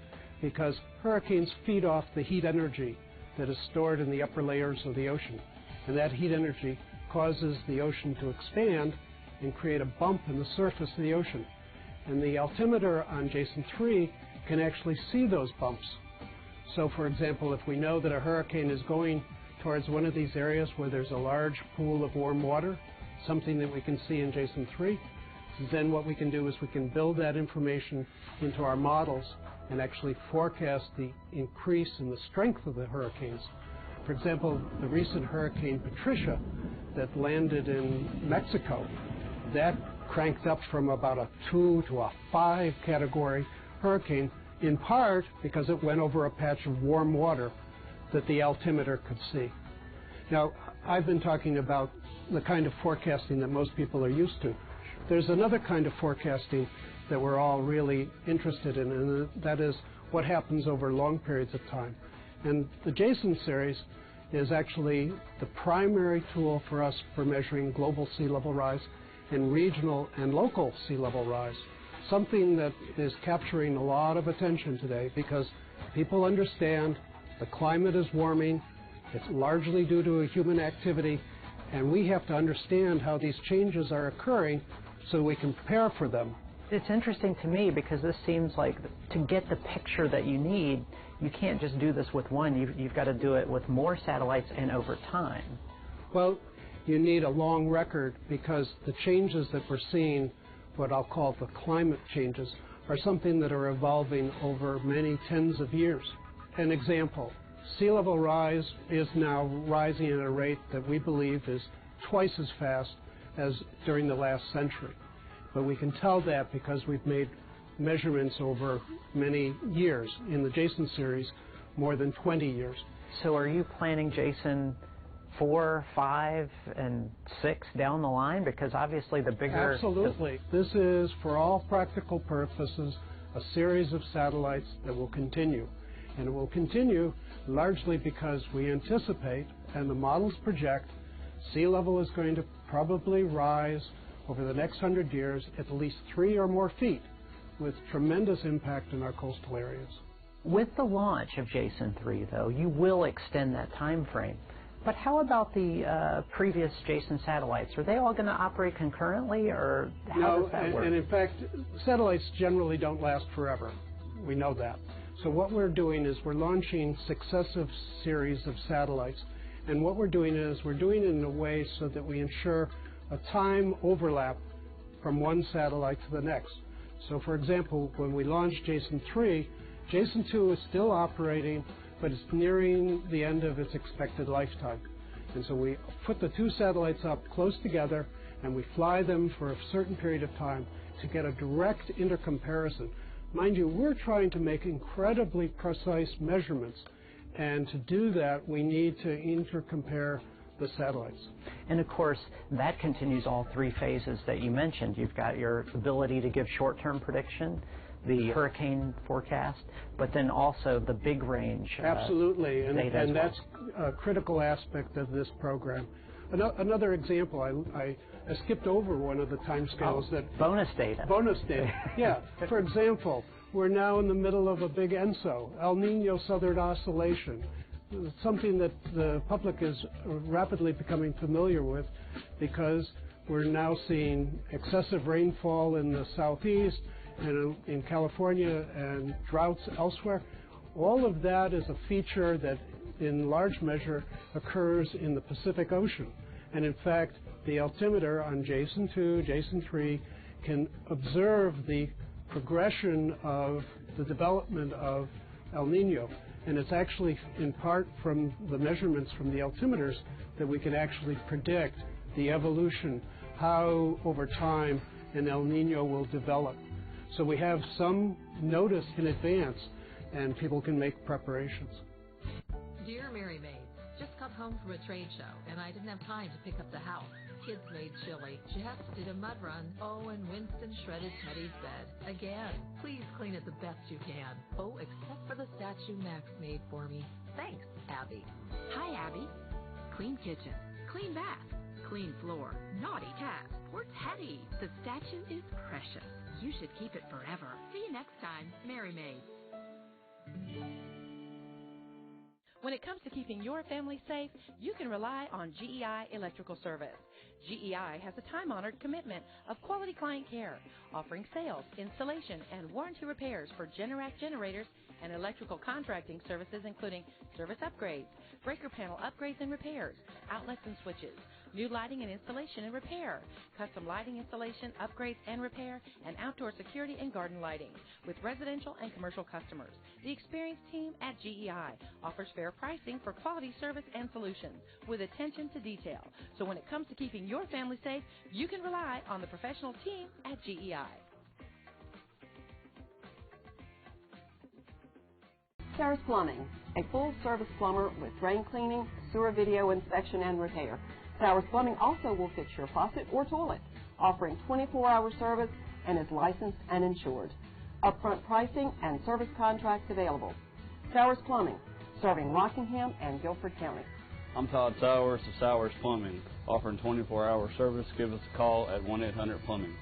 S11: because hurricanes feed off the heat energy that is stored in the upper layers of the ocean. And that heat energy causes the ocean to expand and create a bump in the surface of the ocean. And the altimeter on Jason 3 can actually see those bumps. So, for example, if we know that a hurricane is going towards one of these areas where there's a large pool of warm water, something that we can see in Jason 3, then what we can do is we can build that information into our models and actually forecast the increase in the strength of the hurricanes. For example, the recent Hurricane Patricia that landed in Mexico, that cranked up from about a 2 to a 5 category hurricane, in part because it went over a patch of warm water that the altimeter could see. Now, I've been talking about the kind of forecasting that most people are used to. There's another kind of forecasting that we're all really interested in, and that is what happens over long periods of time. And the Jason series is actually the primary tool for us for measuring global sea level rise and regional and local sea level rise, something that is capturing a lot of attention today because people understand the climate is warming, it's largely due to a human activity, and we have to understand how these changes are occurring so we can prepare for them.
S10: It's interesting to me because this seems like to get the picture that you need, you can't just do this with one. You've got to do it with more satellites and over time.
S11: Well, you need a long record because the changes that we're seeing, what I'll call the climate changes, are something that are evolving over many tens of years. An example, sea level rise is now rising at a rate that we believe is twice as fast as during the last century. But we can tell that because we've made measurements over many years. In the Jason series, more than 20 years.
S10: So are you planning Jason 4, 5, and 6 down the line? Because obviously the bigger...
S11: Absolutely. This is, for all practical purposes, a series of satellites that will continue. And it will continue largely because we anticipate, and the models project, sea level is going to probably rise over the next 100 years at least 3 or more feet, with tremendous impact in our coastal areas.
S10: With the launch of Jason 3, though, you will extend that time frame. But how about the previous Jason satellites? Are they all going to operate concurrently, or how does that work?
S11: And in fact, satellites generally don't last forever. We know that. So what we're doing is we're launching successive series of satellites. And what we're doing is we're doing it in a way so that we ensure a time overlap from one satellite to the next. So for example, when we launched Jason 3, Jason 2 is still operating, but it's nearing the end of its expected lifetime. And so we put the two satellites up close together and we fly them for a certain period of time to get a direct intercomparison. Mind you, we're trying to make incredibly precise measurements, and to do that we need to intercompare the satellites.
S10: And of course, that continues all 3 phases that you mentioned. You've got your ability to give short-term prediction, the hurricane forecast, but then also the big range
S11: Absolutely, and
S10: data as well.
S11: that's a critical aspect of this program. Another example, I skipped over one of the timescales
S10: bonus data.
S11: Bonus data, yeah. For example, we're now in the middle of a big ENSO, El Nino Southern Oscillation, something that the public is rapidly becoming familiar with because we're now seeing excessive rainfall in the southeast and in California and droughts elsewhere. All of that is a feature that in large measure occurs in the Pacific Ocean. And in fact, the altimeter on Jason 2, Jason 3 can observe the progression of the development of El Nino. And it's actually in part from the measurements from the altimeters that we can actually predict the evolution, how over time an El Nino will develop. So we have some notice in advance and people can make preparations.
S19: Dear Mary Maid, just got home from a trade show and I didn't have time to pick up the house. Kids made chili. Jess did a mud run. Oh, and Winston shredded Teddy's bed. Again, please clean it the best you can. Oh, except for the statue Max made for me. Thanks, Abby.
S21: Hi, Abby. Clean kitchen, clean bath, clean floor. Naughty cat. Poor Teddy. The statue is precious. You should keep it forever. See you next time, Mary Maid.
S22: When it comes to keeping your family safe, you can rely on GEI Electrical Service. GEI has a time-honored commitment of quality client care, offering sales, installation, and warranty repairs for Generac generators and electrical contracting services including service upgrades, breaker panel upgrades and repairs, outlets and switches, new lighting and installation and repair, custom lighting installation, upgrades and repair, and outdoor security and garden lighting. With residential and commercial customers, the experienced team at GEI offers fair pricing for quality service and solutions with attention to detail. So when it comes to keeping your family safe, you can rely on the professional team at GEI.
S23: Sarah's Plumbing, a full-service plumber with drain cleaning, sewer video inspection, and repair. Sarah's Plumbing also will fix your faucet or toilet, offering 24-hour service and is licensed and insured. Upfront pricing and service contracts available. Sarah's Plumbing, serving Rockingham and Guilford County.
S24: I'm Todd Sowers of Sowers Plumbing, offering 24-hour service. Give us a call at 1-800-PLUMBING.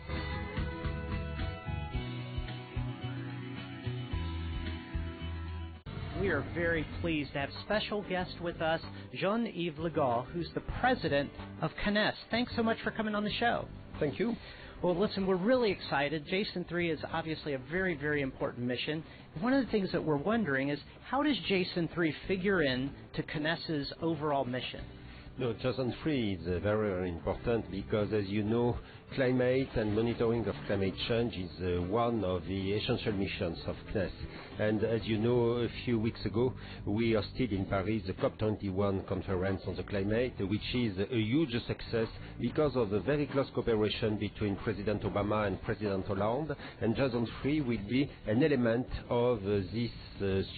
S10: We are very pleased to have special guest with us, Jean-Yves Legault, who's the president of CNES. Thanks so much for coming on the show.
S26: Thank you.
S10: Well, listen, we're really excited. Jason 3 is obviously a very, very important mission. One of the things that we're wondering is, how does Jason 3 figure in to CNES's overall mission?
S26: No, Jason 3 is very, very important because, as you know, climate and monitoring of climate change is one of the essential missions of CNES. And as you know, a few weeks ago, we hosted in Paris the COP21 conference on the climate, which is a huge success because of the very close cooperation between President Obama and President Hollande. And Jason 3 will be an element of this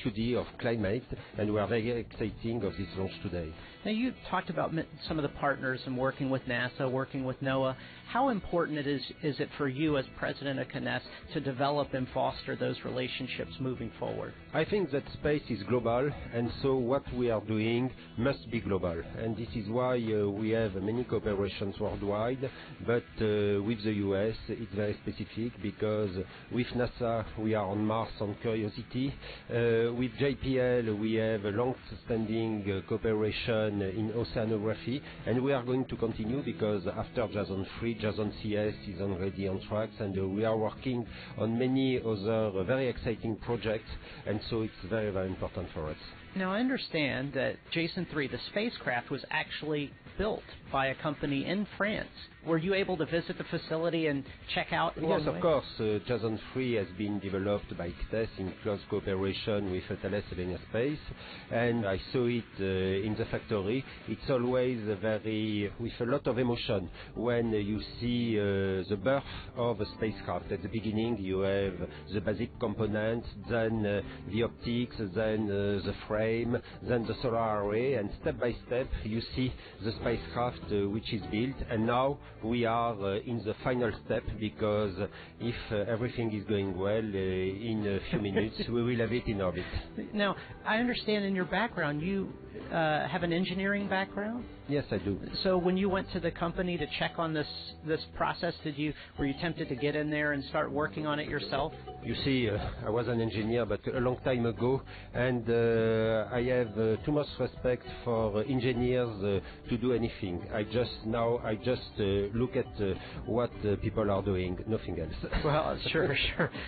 S26: study of climate, and we are very excited of this launch today.
S10: Now, you talked about some of the partners and working with NASA, working with NOAA. How important is it for you as president of CNES to develop and foster those relationships moving forward?
S26: I think that space is global, and so what we are doing must be global. And this is why we have many cooperations worldwide, but with the US it's very specific because with NASA we are on Mars on Curiosity. With JPL we have a long-standing cooperation in oceanography, and we are going to continue because after Jason 3, Jason CS is already on track, and we are working on many other very exciting projects, and so it's very, very important for us.
S10: Now, I understand that Jason 3, the spacecraft, was actually built by a company in France. Were you able to visit the facility and check out?
S26: Yes, of course. Jason 3 has been developed by CNES in close cooperation with Thales Alenia Space, and I saw it in the factory. It's always with a lot of emotion when you see the birth of a spacecraft. At the beginning, you have the basic components, then the optics, then the frame, then the solar array, and step by step you see the spacecraft which is built, and now we are in the final step because if everything is going well, in a few minutes we will have it in orbit.
S10: Now, I understand in your background you have an engineering background?
S26: Yes, I do.
S10: So when you went to the company to check on this process, were you tempted to get in there and start working on it yourself?
S26: You see, I was an engineer, but a long time ago, and I have too much respect for engineers to do anything. I just look at what people are doing, nothing else.
S10: Well, sure.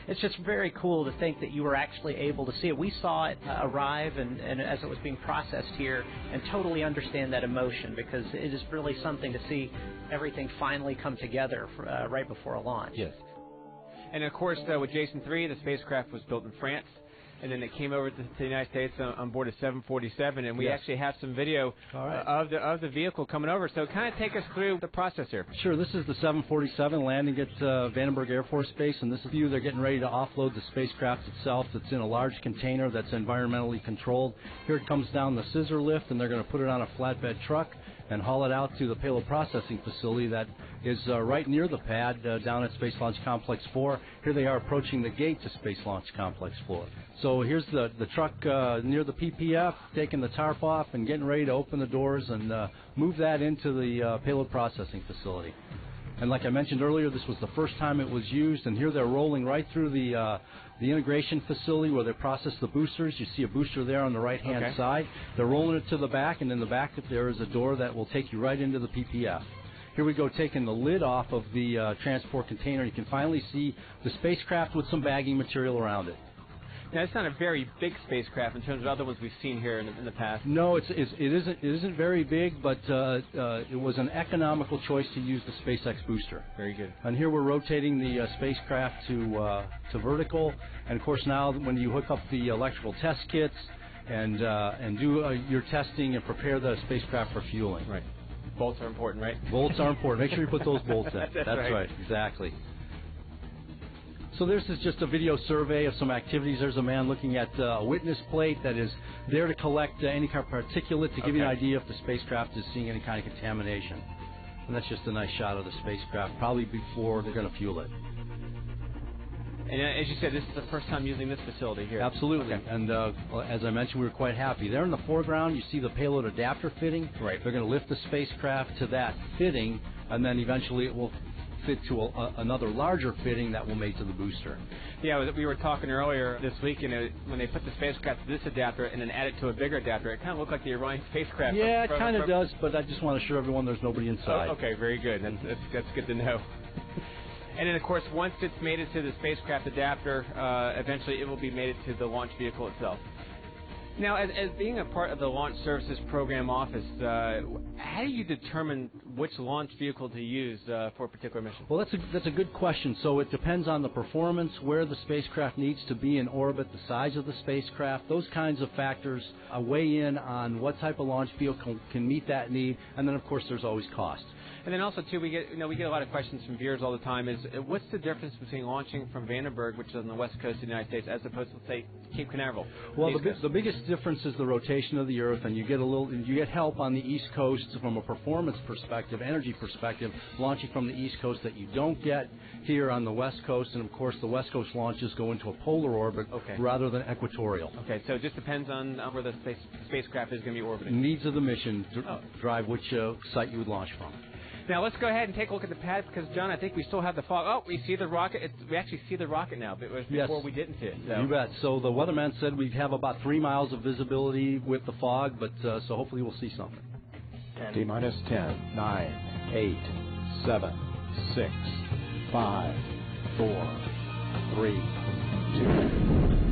S10: It's just very cool to think that you were actually able to see it. We saw it arrive and as it was being processed here, and totally understand that emotion, because it is really something to see everything finally come together right before a launch.
S26: Yes.
S6: And of course, with Jason 3, the spacecraft was built in France, and then it came over to the United States on board a 747, and we actually have some video of the vehicle coming over. So kind of take us through the process here.
S1: Sure. This is the 747 landing at Vandenberg Air Force Base, and this is view they're getting ready to offload the spacecraft itself. It's in a large container that's environmentally controlled. Here it comes down the scissor lift, and they're going to put it on a flatbed truck and haul it out to the payload processing facility that is right near the pad down at Space Launch Complex 4. Here they are approaching the gate to Space Launch Complex 4. So here's the truck near the PPF, taking the tarp off and getting ready to open the doors and move that into the payload processing facility. And like I mentioned earlier, this was the first time it was used, and here they're rolling right through the integration facility where they process the boosters. You see a booster there on the right-hand side. They're rolling it to the back, and in the back there is a door that will take you right into the PPF. Here we go, taking the lid off of the transport container. You can finally see the spacecraft with some bagging material around it.
S6: Now, it's not a very big spacecraft in terms of other ones we've seen here in the past.
S1: No, it isn't very big, but it was an economical choice to use the SpaceX booster.
S6: Very good.
S1: And here we're rotating the spacecraft to vertical, and of course now when you hook up the electrical test kits and do your testing and prepare the spacecraft for fueling.
S6: Right. Bolts are important, right?
S1: Bolts are important. Make sure you put those bolts in.
S6: That's
S1: right. Exactly. So this is just a video survey of some activities. There's a man looking at a witness plate that is there to collect any kind of particulate to give you an idea if the spacecraft is seeing any kind of contamination. And that's just a nice shot of the spacecraft, probably before they're going to fuel it.
S6: And as you said, this is the first time using this facility here.
S1: Absolutely. Okay. And as I mentioned, we were quite happy. There in the foreground, you see the payload adapter fitting.
S6: Right.
S1: They're going to lift the spacecraft to that fitting, and then eventually it will fit to another larger fitting that will mate to the booster.
S6: Yeah, we were talking earlier this week, when they put the spacecraft to this adapter and then add it to a bigger adapter, it kind of looked like the Orion spacecraft.
S1: Yeah, it kind of does, but I just want to assure everyone there's nobody inside.
S6: Oh, okay, very good. That's good to know. And then, of course, once it's mated to the spacecraft adapter, eventually it will be mated to the launch vehicle itself. Now, as being a part of the Launch Services Program Office, how do you determine which launch vehicle to use for a particular mission?
S1: Well, that's a good question. So it depends on the performance, where the spacecraft needs to be in orbit, the size of the spacecraft. Those kinds of factors weigh in on what type of launch vehicle can meet that need. And then, of course, there's always cost.
S6: And then also, too, we get a lot of questions from viewers all the time. Is what's the difference between launching from Vandenberg, which is on the west coast of the United States, as opposed to, say, Cape Canaveral?
S1: Well, the biggest difference is the rotation of the Earth, and you get help on the East Coast from a performance perspective, energy perspective, launching from the East Coast that you don't get here on the West Coast. And of course, the West Coast launches go into a polar orbit rather than equatorial.
S6: Okay, so it just depends on where the spacecraft is going to be orbiting.
S1: Needs of the mission drive which site you would launch from.
S6: Now, let's go ahead and take a look at the pad because, John, I think we still have the fog. Oh, we see the rocket. We actually see the rocket now, but it was before we didn't see it. So.
S1: You bet. So the weatherman said we have about 3 miles of visibility with the fog, but so hopefully we'll see something.
S2: T-minus 10, 9, 8, 7, 6, 5, 4, 3, 2,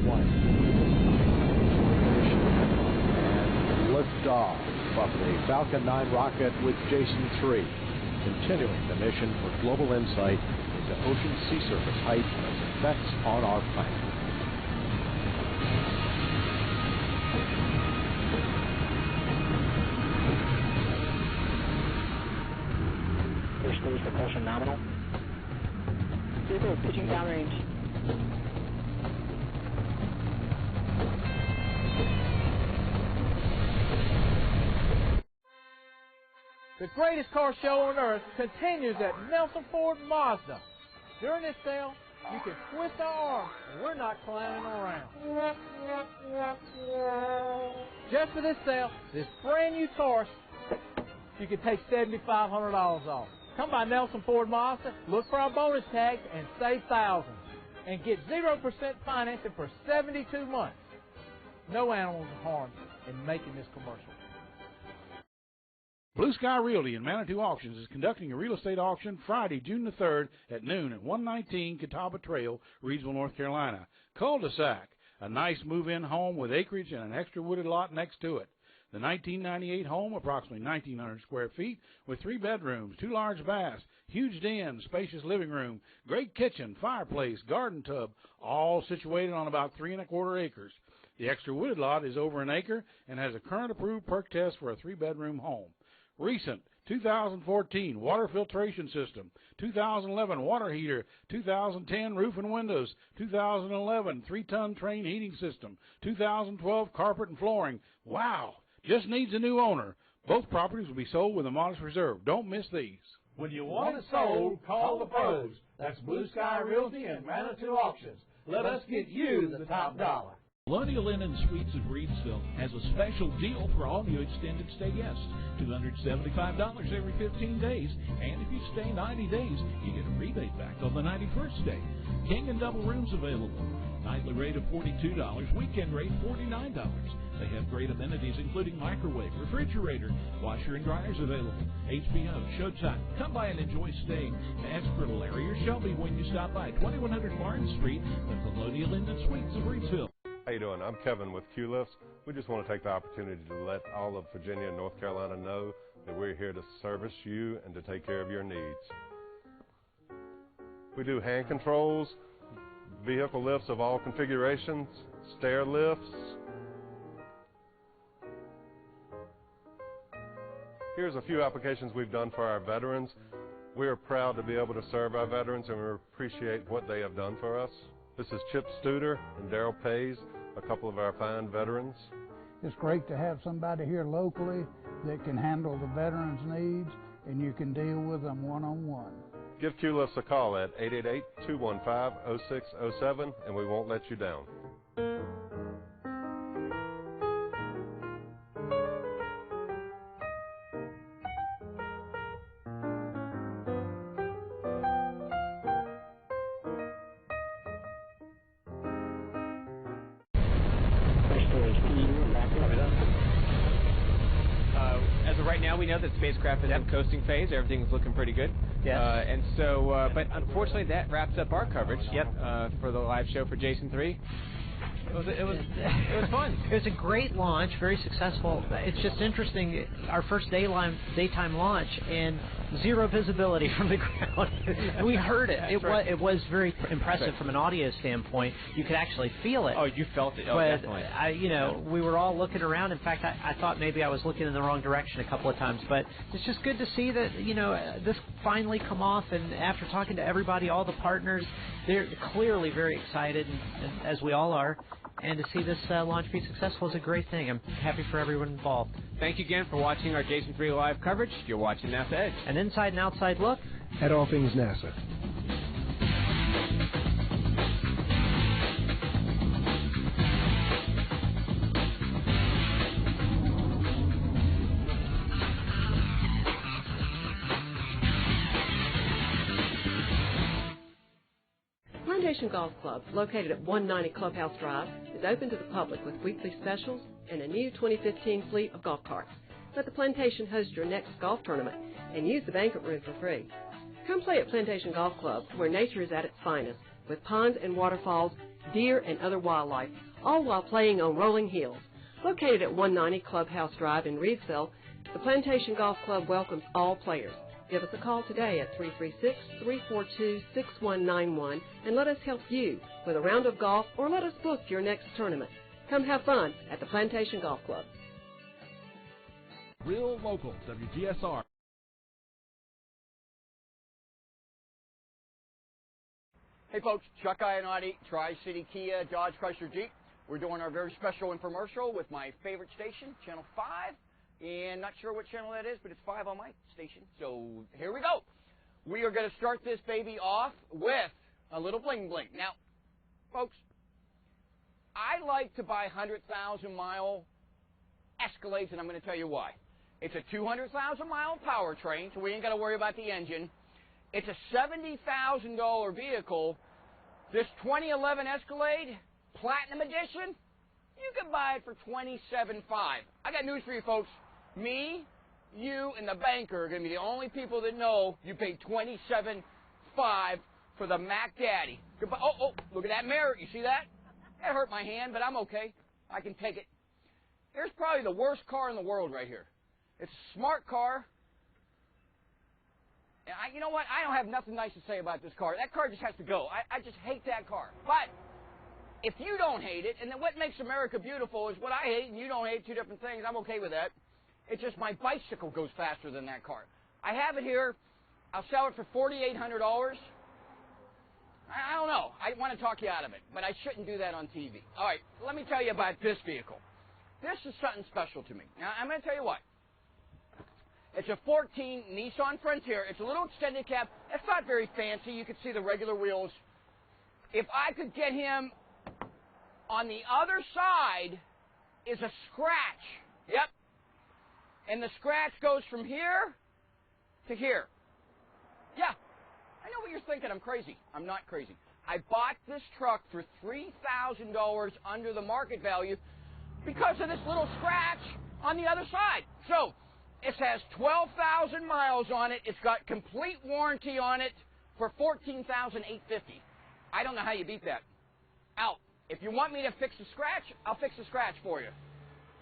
S2: 1. And liftoff of the Falcon 9 rocket with Jason 3. Continuing the mission for global insight into ocean sea surface height and its effects on our planet.
S10: Airspace propulsion nominal.
S4: Vehicle pitching downrange.
S5: The greatest car show on earth continues at Nelson Ford Mazda. During this sale, you can twist our arm, and we're not clowning around. Just for this sale, this brand new Taurus you can take $7,500 off. Come by Nelson Ford Mazda, look for our bonus tags, and save thousands. And get 0% financing for 72 months. No animals are harmed in making this commercial.
S3: Blue Sky Realty and Manitou Auctions is conducting a real estate auction Friday, June the 3rd at noon at 119 Catawba Trail, Reidsville, North Carolina. Cul-de-sac, a nice move-in home with acreage and an extra wooded lot next to it. The 1998 home, approximately 1,900 square feet, with 3 bedrooms, 2 large baths, huge den, spacious living room, great kitchen, fireplace, garden tub, all situated on about 3 1/4 acres. The extra wooded lot is over 1 acre and has a current approved perk test for a 3-bedroom home. Recent 2014 water filtration system, 2011 water heater, 2010 roof and windows, 2011 3-ton train heating system, 2012 carpet and flooring. Wow! Just needs a new owner. Both properties will be sold with a modest reserve. Don't miss these.
S7: When you want it sold, call the pros. That's Blue Sky Realty and Manitou Auctions. Let us get you the top dollar.
S12: Colonial Inn & Suites of Reidsville has a special deal for all new extended stay guests. $275 every 15 days, and if you stay 90 days, you get a rebate back on the 91st day. King and double rooms available. Nightly rate of $42, weekend rate $49. They have great amenities including microwave, refrigerator, washer and dryers available, HBO, Showtime. Come by and enjoy staying. Ask for Larry or Shelby when you stop by 2100 Barnes Street, the Colonial Inn & Suites of Reidsville.
S13: How you doing? I'm Kevin with Q-Lifts. We just want to take the opportunity to let all of Virginia and North Carolina know that we're here to service you and to take care of your needs. We do hand controls, vehicle lifts of all configurations, stair lifts. Here's a few applications we've done for our veterans. We are proud to be able to serve our veterans, and we appreciate what they have done for us. This is Chip Studer and Daryl Pays, a couple of our fine veterans.
S15: It's great to have somebody here locally that can handle the veterans' needs, and you can deal with them one-on-one.
S13: Give Q-Lifts a call at 888-215-0607, and we won't let you down.
S6: We know that spacecraft is in coasting phase. Everything's looking pretty good.
S10: Yes.
S6: And so, but unfortunately, that wraps up our coverage. For the live show for Jason 3. It was fun.
S10: It was a great launch, very successful. It's just interesting. Our first daytime launch and zero visibility from the ground. We heard it. It was very impressive from an audio standpoint. You could actually feel it.
S6: Oh, you felt it. Oh,
S10: but
S6: definitely.
S10: we were all looking around. In fact, I thought maybe I was looking in the wrong direction a couple of times. But it's just good to see that this finally come off. And after talking to everybody, all the partners, they're clearly very excited, and as we all are. And to see this launch be successful is a great thing. I'm happy for everyone involved.
S6: Thank you again for watching our Jason 3 live coverage. You're watching NASA Edge.
S10: An inside and outside look
S14: at all things NASA.
S23: Plantation Golf Club, located at 190 Clubhouse Drive, is open to the public with weekly specials and a new 2015 fleet of golf carts. Let the Plantation host your next golf tournament and use the banquet room for free. Come play at Plantation Golf Club, where nature is at its finest, with ponds and waterfalls, deer and other wildlife, all while playing on rolling hills. Located at 190 Clubhouse Drive in Reidsville, the Plantation Golf Club welcomes all players. Give us a call today at 336-342-6191 and let us help you with a round of golf, or let us book your next tournament. Come have fun at the Plantation Golf Club.
S12: Real local, WGSR.
S25: Hey folks, Chuck Ionati, Tri-City Kia, Dodge Chrysler Jeep. We're doing our very special infomercial with my favorite station, Channel 5. And not sure what channel that is, but it's 5 on my station. So here we go. We are going to start this baby off with a little bling bling. Now, folks, I like to buy 100,000-mile Escalades, and I'm going to tell you why. It's a 200,000-mile powertrain, so we ain't got to worry about the engine. It's a $70,000 vehicle. This 2011 Escalade, Platinum Edition, you can buy it for $27,500. I got news for you, folks. Me, you, and the banker are going to be the only people that know you paid $27,500 for the Mac Daddy. Goodbye. Oh, look at that mirror. You see that? That hurt my hand, but I'm okay. I can take it. Here's probably the worst car in the world right here. It's a smart car. And you know what? I don't have nothing nice to say about this car. That car just has to go. I just hate that car. But if you don't hate it, and then what makes America beautiful is what I hate and you don't hate, two different things. I'm okay with that. It's just my bicycle goes faster than that car. I have it here. I'll sell it for $4,800. I don't know. I want to talk you out of it, but I shouldn't do that on TV. All right, let me tell you about this vehicle. This is something special to me. Now, I'm going to tell you what. It's a 14 Nissan Frontier. It's a little extended cab. It's not very fancy. You can see the regular wheels. If I could get him on the other side is a scratch. Yep. And the scratch goes from here to here. Yeah. I know what you're thinking. I'm crazy. I'm not crazy. I bought this truck for $3,000 under the market value because of this little scratch on the other side. So, it has 12,000 miles on it. It's got complete warranty on it for $14,850. I don't know how you beat that. Out. If you want me to fix the scratch, I'll fix the scratch for you.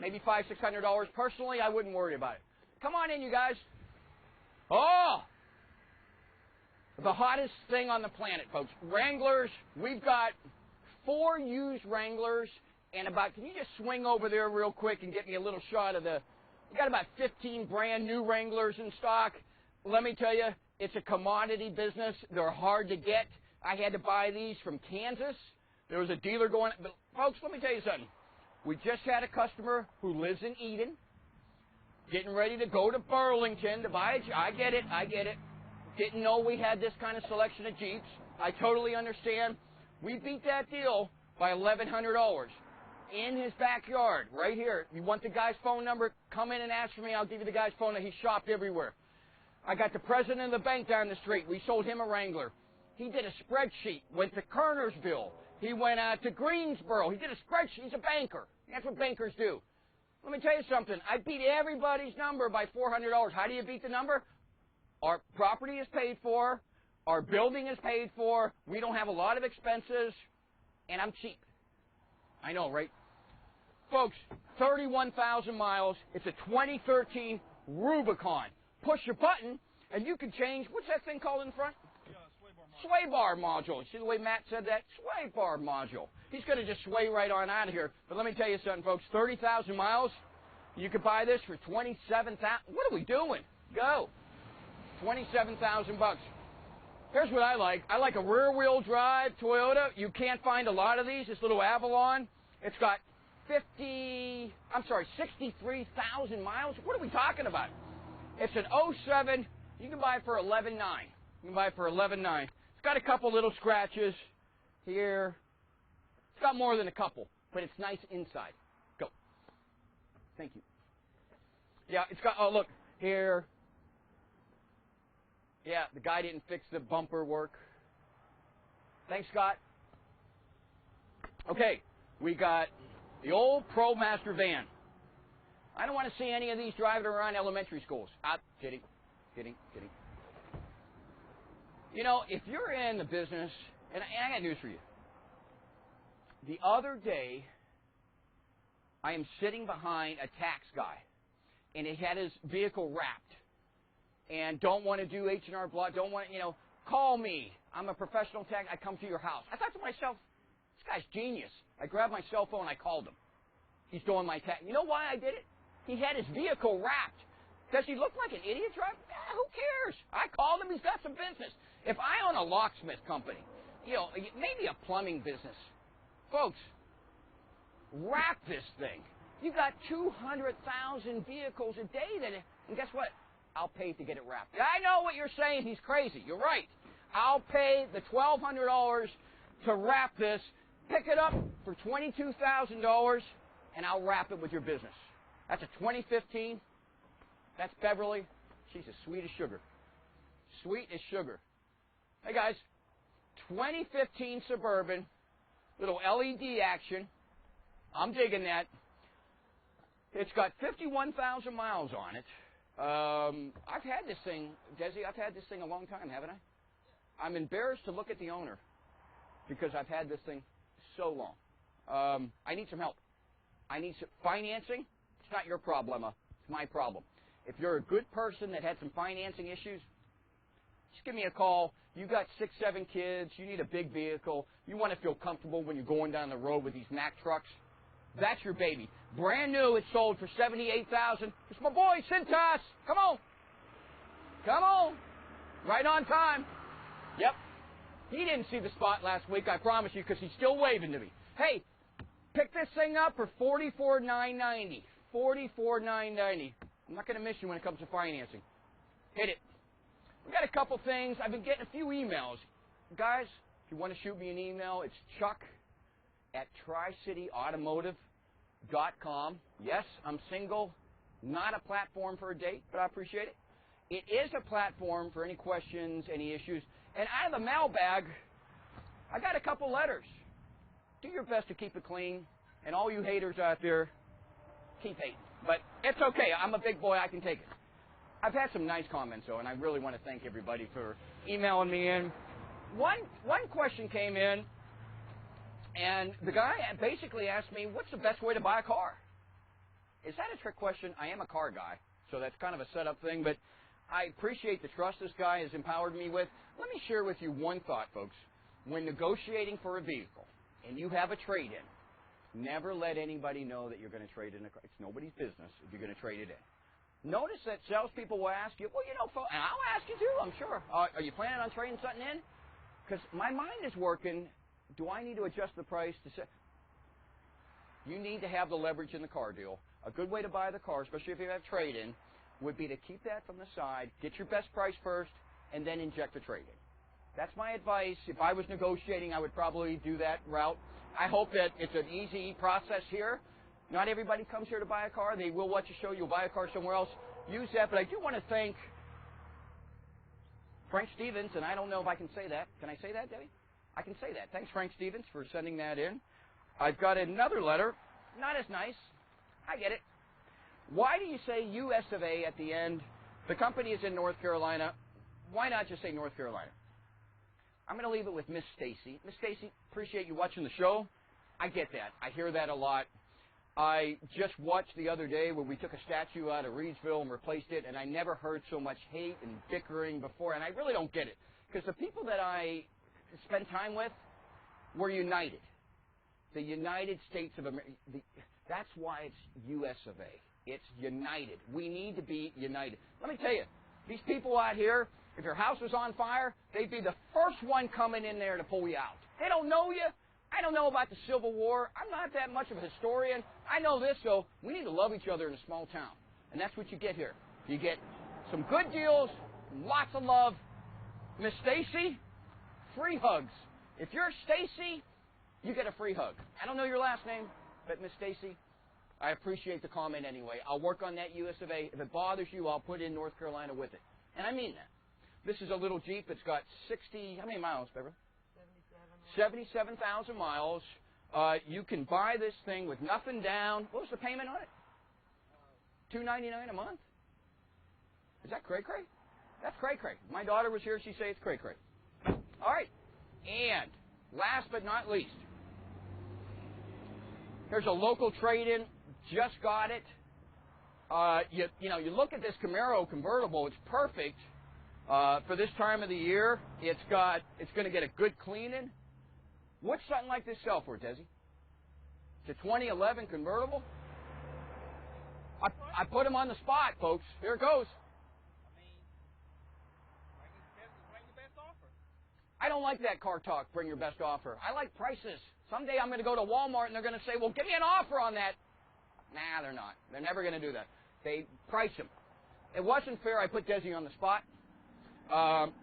S25: Maybe $500, $600. Personally, I wouldn't worry about it. Come on in, you guys. Oh! The hottest thing on the planet, folks. Wranglers. We've got 4 used Wranglers and about, can you just swing over there real quick and get me a little shot of the, we got about 15 brand new Wranglers in stock. Let me tell you, it's a commodity business. They're hard to get. I had to buy these from Kansas. There was a dealer going, but folks, let me tell you something. We just had a customer who lives in Eden, getting ready to go to Burlington to buy a Jeep. I get it. Didn't know we had this kind of selection of Jeeps. I totally understand. We beat that deal by $1,100 in his backyard, right here. You want the guy's phone number? Come in and ask for me. I'll give you the guy's phone number. He shopped everywhere. I got the president of the bank down the street. We sold him a Wrangler. He did a spreadsheet, went to Kernersville. He went out to Greensboro. He did a spreadsheet. He's a banker. That's what bankers do. Let me tell you something. I beat everybody's number by $400. How do you beat the number? Our property is paid for. Our building is paid for. We don't have a lot of expenses. And I'm cheap. I know, right? Folks, 31,000 miles. It's a 2013 Rubicon. Push your button, and you can change, what's that thing called in front? Sway bar module. You see the way Matt said that? Sway bar module. He's going to just sway right on out of here. But let me tell you something, folks. 30,000 miles. You could buy this for $27,000. What are we doing? Go. $27,000. Here's what I like. I like a rear-wheel drive Toyota. You can't find a lot of these. This little Avalon. It's got 63,000 miles. What are we talking about? It's an 07. You can buy it for $11,900. You can buy it for $11,900. It's got a couple little scratches here. It's got more than a couple, but it's nice inside. Go. Thank you. Yeah, it's got, oh, look, here. Yeah, the guy didn't fix the bumper work. Thanks, Scott. Okay, we got the old ProMaster van. I don't want to see any of these driving around elementary schools. Kidding. You know, if you're in the business, and I got news for you. The other day, I am sitting behind a tax guy, and he had his vehicle wrapped, and don't want to do H&R Block, don't want, call me. I'm a professional tax, I come to your house. I thought to myself, this guy's genius. I grabbed my cell phone, I called him. He's doing my tax. You know why I did it? He had his vehicle wrapped. Does he look like an idiot driving? Who cares? I called him. He's got some business. If I own a locksmith company, maybe a plumbing business, folks, wrap this thing. You got 200,000 vehicles a day and guess what? I'll pay to get it wrapped. I know what you're saying. He's crazy. You're right. I'll pay the $1,200 to wrap this, pick it up for $22,000, and I'll wrap it with your business. That's a 2015 That's Beverly. She's as sweet as sugar. Sweet as sugar. Hey, guys. 2015 Suburban. Little LED action. I'm digging that. It's got 51,000 miles on it. I've had this thing, Desi, I've had this thing a long time, haven't I? I'm embarrassed to look at the owner because I've had this thing so long. I need some help. I need some financing. It's not your problem. It's my problem. If you're a good person that had some financing issues, just give me a call. You got 6, 7 kids. You need a big vehicle. You want to feel comfortable when you're going down the road with these Mack trucks. That's your baby. Brand new. It's sold for $78,000. It's my boy, Cintas. Come on. Come on. Right on time. Yep. He didn't see the spot last week, I promise you, because he's still waving to me. Hey, pick this thing up for $44,990. $44,990. I'm not going to miss you when it comes to financing. Hit it. We got a couple things. I've been getting a few emails. Guys, if you want to shoot me an email, it's chuck@tricityautomotive.com. Yes, I'm single. Not a platform for a date, but I appreciate it. It is a platform for any questions, any issues. And out of the mailbag, I got a couple letters. Do your best to keep it clean. And all you haters out there, keep hating. But it's okay. I'm a big boy. I can take it. I've had some nice comments, though, and I really want to thank everybody for emailing me in. One question came in, and the guy basically asked me, what's the best way to buy a car? Is that a trick question? I am a car guy, so that's kind of a setup thing, but I appreciate the trust this guy has empowered me with. Let me share with you one thought, folks. When negotiating for a vehicle, and you have a trade-in, never let anybody know that you're going to trade in a car. It's nobody's business if you're going to trade it in. Notice that salespeople will ask you, well, you know, and I'll ask you too, I'm sure. Are you planning on trading something in? Because my mind is working. Do I need to adjust the price to say? You need to have the leverage in the car deal. A good way to buy the car, especially if you have trade-in, would be to keep that from the side, get your best price first, and then inject the trade-in. That's my advice. If I was negotiating, I would probably do that route. I hope that it's an easy process here. Not everybody comes here to buy a car. They will watch a show. You'll buy a car somewhere else. Use that. But I do want to thank Frank Stevens, and I don't know if I can say that. Can I say that, Debbie? I can say that. Thanks, Frank Stevens, for sending that in. I've got another letter. Not as nice. I get it. Why do you say U.S. of A at the end? The company is in North Carolina. Why not just say North Carolina? I'm going to leave it with Miss Stacy. Miss Stacy, appreciate you watching the show. I get that. I hear that a lot. I just watched the other day where we took a statue out of Reidsville and replaced it, and I never heard so much hate and bickering before, and I really don't get it. Because the people that I spend time with were united. The United States of America. That's why it's U.S. of A. It's united. We need to be united. Let me tell you, these people out here, if your house was on fire, they'd be the first one coming in there to pull you out. They don't know you. I don't know about the Civil War. I'm not that much of a historian. I know this, though. We need to love each other in a small town. And that's what you get here. You get some good deals, lots of love. Miss Stacy, free hugs. If you're Stacy, you get a free hug. I don't know your last name, but Miss Stacy, I appreciate the comment anyway. I'll work on that U.S. of A. If it bothers you, I'll put in North Carolina with it. And I mean that. This is a little Jeep. It's got 60, how many miles, Beverly? 77,000 miles. You can buy this thing with nothing down. What was the payment on it? $299 a month. Is that cray-cray? That's cray-cray. My daughter was here. She'd say it's cray-cray. All right. And last but not least, here's a local trade-in. Just got it. You look at this Camaro convertible. It's perfect for this time of the year. It's going to get a good cleaning. What's something like this sell for, Desi? It's a 2011 convertible. I put them on the spot, folks. Here it goes. I don't like that car talk, bring your best offer. I like prices. Someday I'm going to go to Walmart and they're going to say, well, give me an offer on that. Nah, they're not. They're never going to do that. They price them. It wasn't fair. I put Desi on the spot.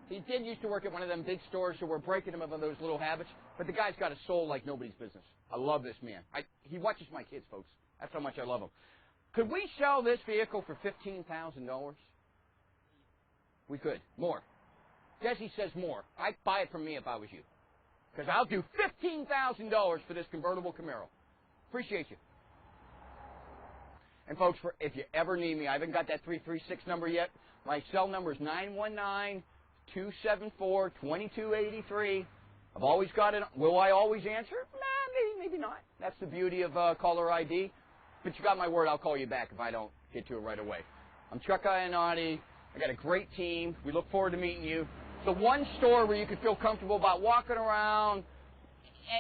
S25: He did used to work at one of them big stores, so we're breaking him of those little habits. But the guy's got a soul like nobody's business. I love this man. He watches my kids, folks. That's how much I love him. Could we sell this vehicle for $15,000? We could. More. Jesse says more. I'd buy it from me if I was you. Because I'll do $15,000 for this convertible Camaro. Appreciate you. And folks, if you ever need me, I haven't got that 336 number yet. My cell number is 919-274-2283. I've always got it. Will I always answer? Nah, maybe not. That's the beauty of caller ID. But you got my word, I'll call you back if I don't get to it right away. I'm Chuck Ionati. I got a great team. We look forward to meeting you. It's the one store where you can feel comfortable about walking around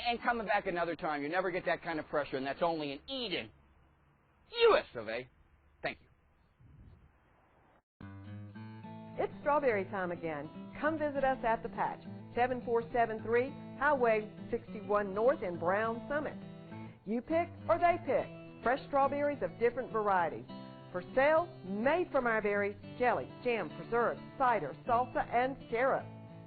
S25: and coming back another time. You never get that kind of pressure, and that's only in Eden, US of A. Thank you.
S23: It's strawberry time again. Come visit us at the Patch, 7473 Highway 61 North in Brown Summit. You pick or they pick. Fresh strawberries of different varieties. For sale, made from our berries, jelly, jam, preserves, cider, salsa, and syrup.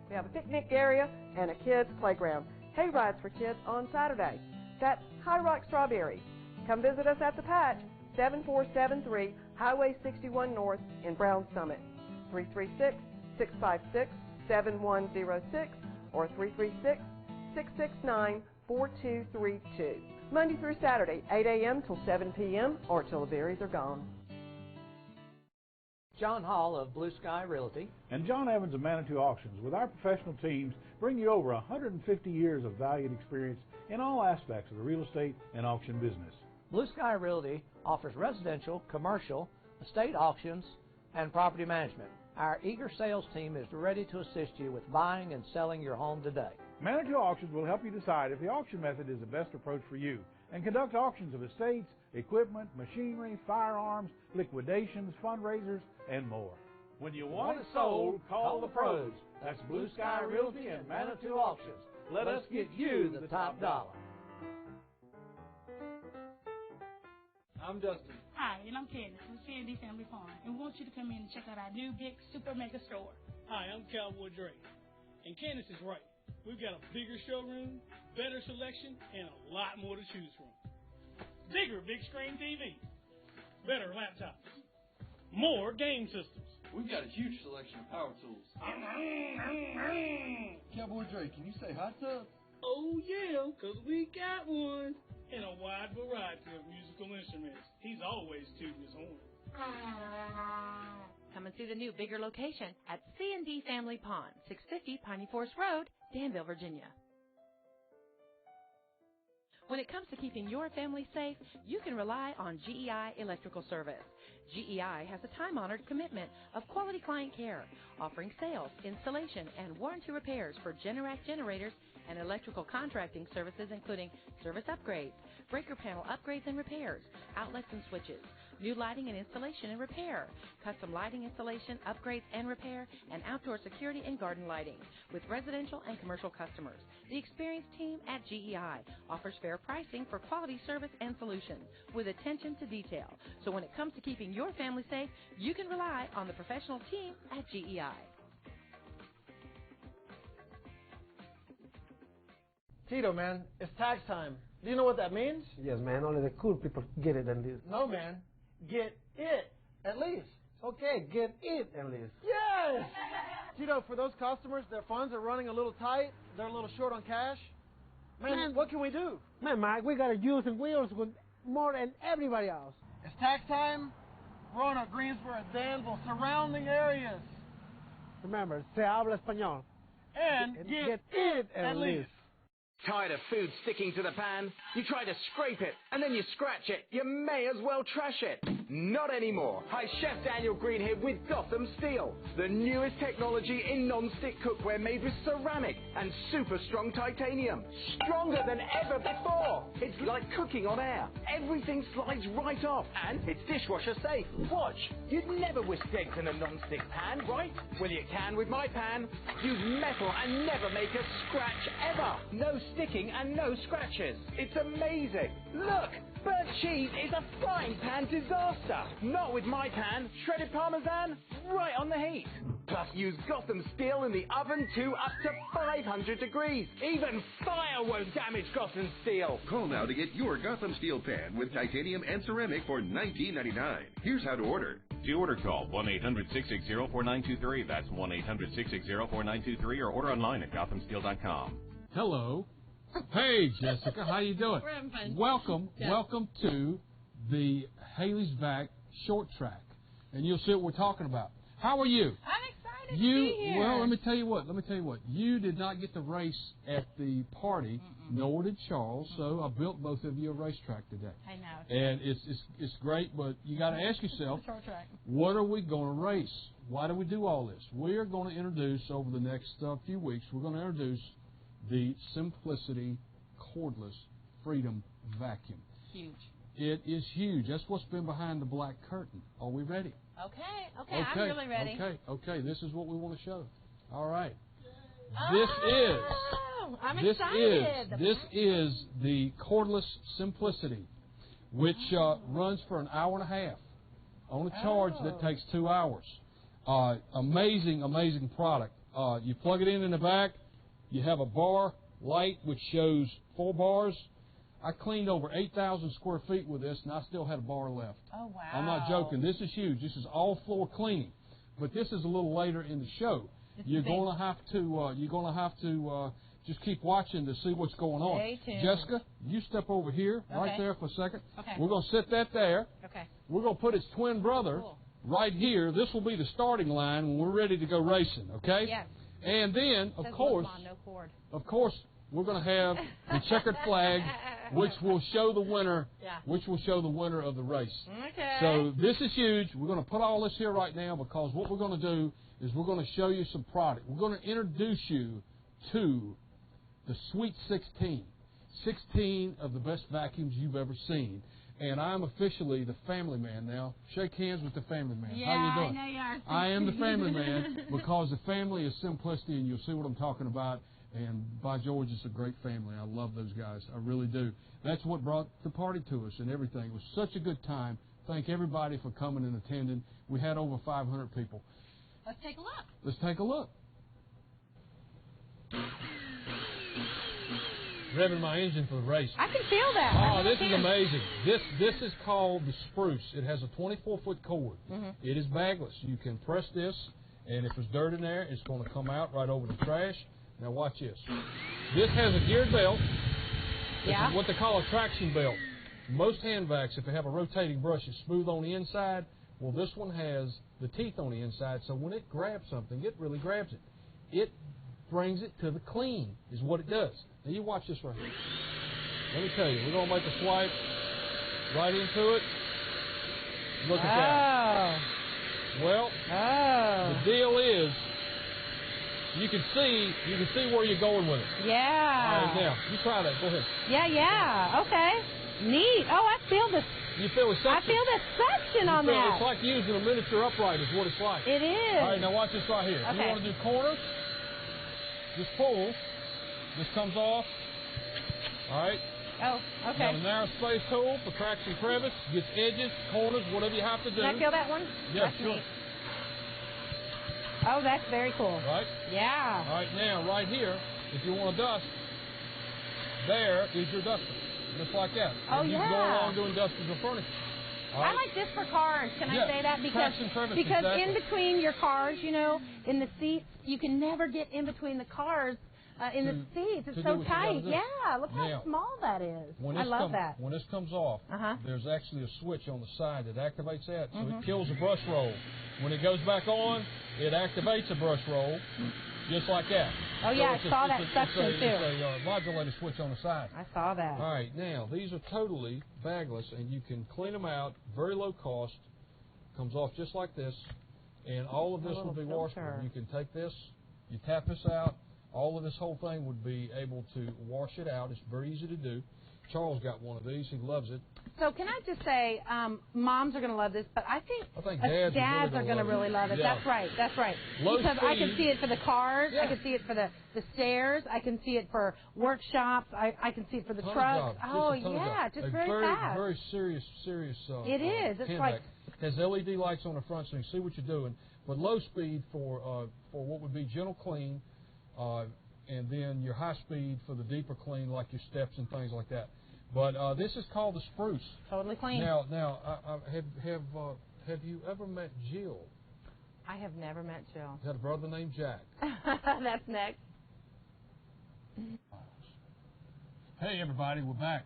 S23: We have a picnic area and a kids' playground. Hay rides for kids on Saturday. That's High Rock Strawberries. Come visit us at the Patch, 7473 Highway 61 North in Brown Summit. 336-656-7106 or 336-669-4232. Monday through Saturday, 8 a.m. till 7 p.m. or till the berries are gone.
S5: John Hall of Blue Sky Realty.
S3: And John Evans of Manitou Auctions, with our professional teams, bring you over 150 years of valued experience in all aspects of the real estate and auction business.
S5: Blue Sky Realty offers residential, commercial, estate auctions, and property management. Our eager sales team is ready to assist you with buying and selling your home today.
S3: Manitou Auctions will help you decide if the auction method is the best approach for you and conduct auctions of estates, equipment, machinery, firearms, liquidations, fundraisers, and more.
S7: When you want it sold, call the pros. That's Blue Sky Realty and Manitou Auctions. Let us get you the top dollar.
S8: I'm Dustin.
S9: Hi, and I'm Candace from C&D Family Farm, and we want you to come in and check out our new big super mega store.
S8: Hi, I'm Cowboy Drake. And Candace is right. We've got a bigger showroom, better selection, and a lot more to choose from. Bigger big screen TV, better laptops, more game systems.
S16: We've got a huge selection of power tools. Cowboy Drake, can you say hot tub?
S8: Oh yeah, 'cause we got one. And a wide variety of musical instruments. He's always tooting his horn.
S22: Come and see the new, bigger location at C&D Family Pond, 650 Piney Forest Road, Danville, Virginia. When it comes to keeping your family safe, you can rely on GEI Electrical Service. GEI has a time-honored commitment of quality client care, offering sales, installation, and warranty repairs for Generac generators and electrical contracting services, including service upgrades, breaker panel upgrades and repairs, outlets and switches, new lighting and installation and repair, custom lighting installation, upgrades and repair, and outdoor security and garden lighting. With residential and commercial customers, the experienced team at GEI offers fair pricing for quality service and solutions with attention to detail. So when it comes to keeping your family safe, you can rely on the professional team at GEI.
S5: Tito, man, it's tax time. Do you know what that means?
S17: Yes, man. Only the cool people get it at least.
S5: No, man. Get it, at least.
S17: Okay, get it at least.
S5: Yes! Tito, for those customers, their funds are running a little tight. They're a little short on cash. Man, what can we do?
S17: Man, Mike, we got to use and wheels with more than everybody else.
S5: It's tax time. Roanoke, Greensboro, Danville, surrounding areas.
S17: Remember, se habla español.
S5: And get it at least.
S18: Tired of food sticking to the pan? You try to scrape it, and then you scratch it. You may as well trash it. Not anymore. Hi, Chef Daniel Green here with Gotham Steel, the newest technology in non-stick cookware made with ceramic and super strong titanium. Stronger than ever before. It's like cooking on air. Everything slides right off, and it's dishwasher safe. Watch. You'd never whisk eggs in a non-stick pan, right? Well, you can with my pan. Use metal and never make a scratch ever. No sticking and no scratches. It's amazing. Look, burnt cheese is a frying pan disaster. Not with my pan. Shredded parmesan, right on the heat. Plus, use Gotham Steel in the oven to up to 500 degrees. Even fire won't damage Gotham Steel.
S11: Call now to get your Gotham Steel pan with titanium and ceramic for $19.99. Here's how to order.
S19: To order, call 1-800-660-4923. That's 1-800-660-4923, or order online at GothamSteel.com.
S20: Hello. Hey, Jessica. How you doing?
S21: We're having fun.
S20: Welcome.
S21: Yeah.
S20: Welcome to the Haley's Vac short track. And you'll see what we're talking about. How are you?
S21: I'm excited to be here.
S20: Well, let me tell you what. You did not get to race at the party, nor did Charles. So I built both of you a racetrack today.
S21: I know.
S20: And it's great, but you got to ask yourself,
S21: Short track.
S20: what are we going to race? Why do we do all this? We are going to introduce over the next few weeks. We're going to introduce the Simplicity Cordless Freedom Vacuum.
S21: Huge.
S20: It is huge. That's what's been behind the black curtain. Are we ready?
S21: Okay, I'm really ready.
S20: Okay, this is what we want to show. All right.
S21: I'm excited.
S20: This is the Cordless Simplicity, which runs for an hour and a half on a charge that takes 2 hours. Amazing product. You plug it in the back. You have a bar light which shows 4 bars. I cleaned over 8,000 square feet with this, and I still had a bar left.
S21: Oh, wow.
S20: I'm not joking. This is huge. This is all floor cleaning. But this is a little later in the show. You're going to have to just keep watching to see what's going on.
S21: Stay tuned.
S20: Jessica, you step over here right there for a second.
S21: Okay.
S20: We're going to sit that there.
S21: Okay.
S20: We're going to put its twin brother right here. This will be the starting line when we're ready to go racing, okay?
S21: Yes.
S20: And then, of course, we're going to have the checkered flag, which will show the winner.
S21: Yeah.
S20: Which will show the winner of the race.
S21: Okay.
S20: So this is huge. We're going to put all this here right now because what we're going to do is we're going to show you some product. We're going to introduce you to the Sweet 16. 16 of the best vacuums you've ever seen. And I'm officially the family man now. Shake hands with the family man.
S21: Yeah,
S20: How you doing?
S21: I know you are.
S20: I am the family man because the family is simplicity, and you'll see what I'm talking about. And by George, it's a great family. I love those guys. I really do. That's what brought the party to us and everything. It was such a good time. Thank everybody for coming and attending. We had over 500 people.
S21: Let's take a look.
S20: Let's take a look. Revving my engine for the race.
S21: I can feel that.
S20: Oh, this is amazing. This is called the Spruce. It has a 24-foot cord. It is bagless. You can press this, and if there's dirt in there, it's going to come out right over the trash. Now watch this. This has a geared belt.
S21: Yeah.
S20: It's what they call a traction belt. Most hand vacs, if they have a rotating brush, it's smooth on the inside. Well, this one has the teeth on the inside, so when it grabs something, it really grabs it. It brings it to the clean, is what it does. Now you watch this right here. Let me tell you, we're going to make a swipe right into it. Look at that. Well, the deal is, you can see where you're going with it.
S21: Yeah.
S20: All right, now, you try that. Go ahead.
S21: Yeah. Okay. Neat. Oh, I feel this.
S20: You feel the suction?
S21: I feel the suction on that.
S20: It's like using a miniature upright is what it's like.
S21: It is.
S20: All right, now watch this right here. If you want to do corners, just pull. This comes off. All right.
S21: Oh, okay.
S20: Now the narrow space tool for traction crevice, gets edges, corners, whatever you have to do.
S21: Can I feel that one?
S20: Yeah,
S21: That's
S20: sure.
S21: neat. Oh, that's very cool.
S20: Right?
S21: Yeah.
S20: All right, now, right here, if you want to dust, there is your duster. Just like that.
S21: Oh,
S20: and you can go
S21: yeah.
S20: along doing dusters or furniture. All
S21: I
S20: right?
S21: like this for cars. Can I say that? Because
S20: crevice,
S21: in
S20: exactly.
S21: between your cars, you know, in the seats, you can never get in between the cars. In the seats, it's so tight. Yeah, look how small that is. I love that.
S20: When this comes off, there's actually a switch on the side that activates that, so it kills a brush roll. When it goes back on, it activates a brush roll, just like that.
S21: Oh, yeah, I saw that suction, too.
S20: It's a modulator switch on the side.
S21: I saw that.
S20: All right, now, these are totally bagless, and you can clean them out, very low cost, comes off just like this, and all of this will be washable. You can take this, you tap this out, all of this whole thing would be able to wash it out. It's very easy to do. Charles got one of these. He loves it.
S21: So can I just say, moms are going to love this, but I think
S20: dads
S21: are going to really love it.
S20: Yeah.
S21: That's right.
S20: Low
S21: because I
S20: speed.
S21: can see it for the cars. Yeah. I can see it for the stairs. I can see it for workshops. I can see it for the trucks. Oh, yeah, just very fast.
S20: Very serious.
S21: It is. It's like
S20: Has LED lights on the front so you can see what you're doing. But low speed for what would be gentle clean, and then your high speed for the deeper clean, like your steps and things like that. But this is called the Spruce.
S21: Totally clean.
S20: Now, have you ever met Jill?
S21: I have never met Jill.
S20: Had a brother named Jack.
S21: That's next.
S20: Hey, everybody, we're back.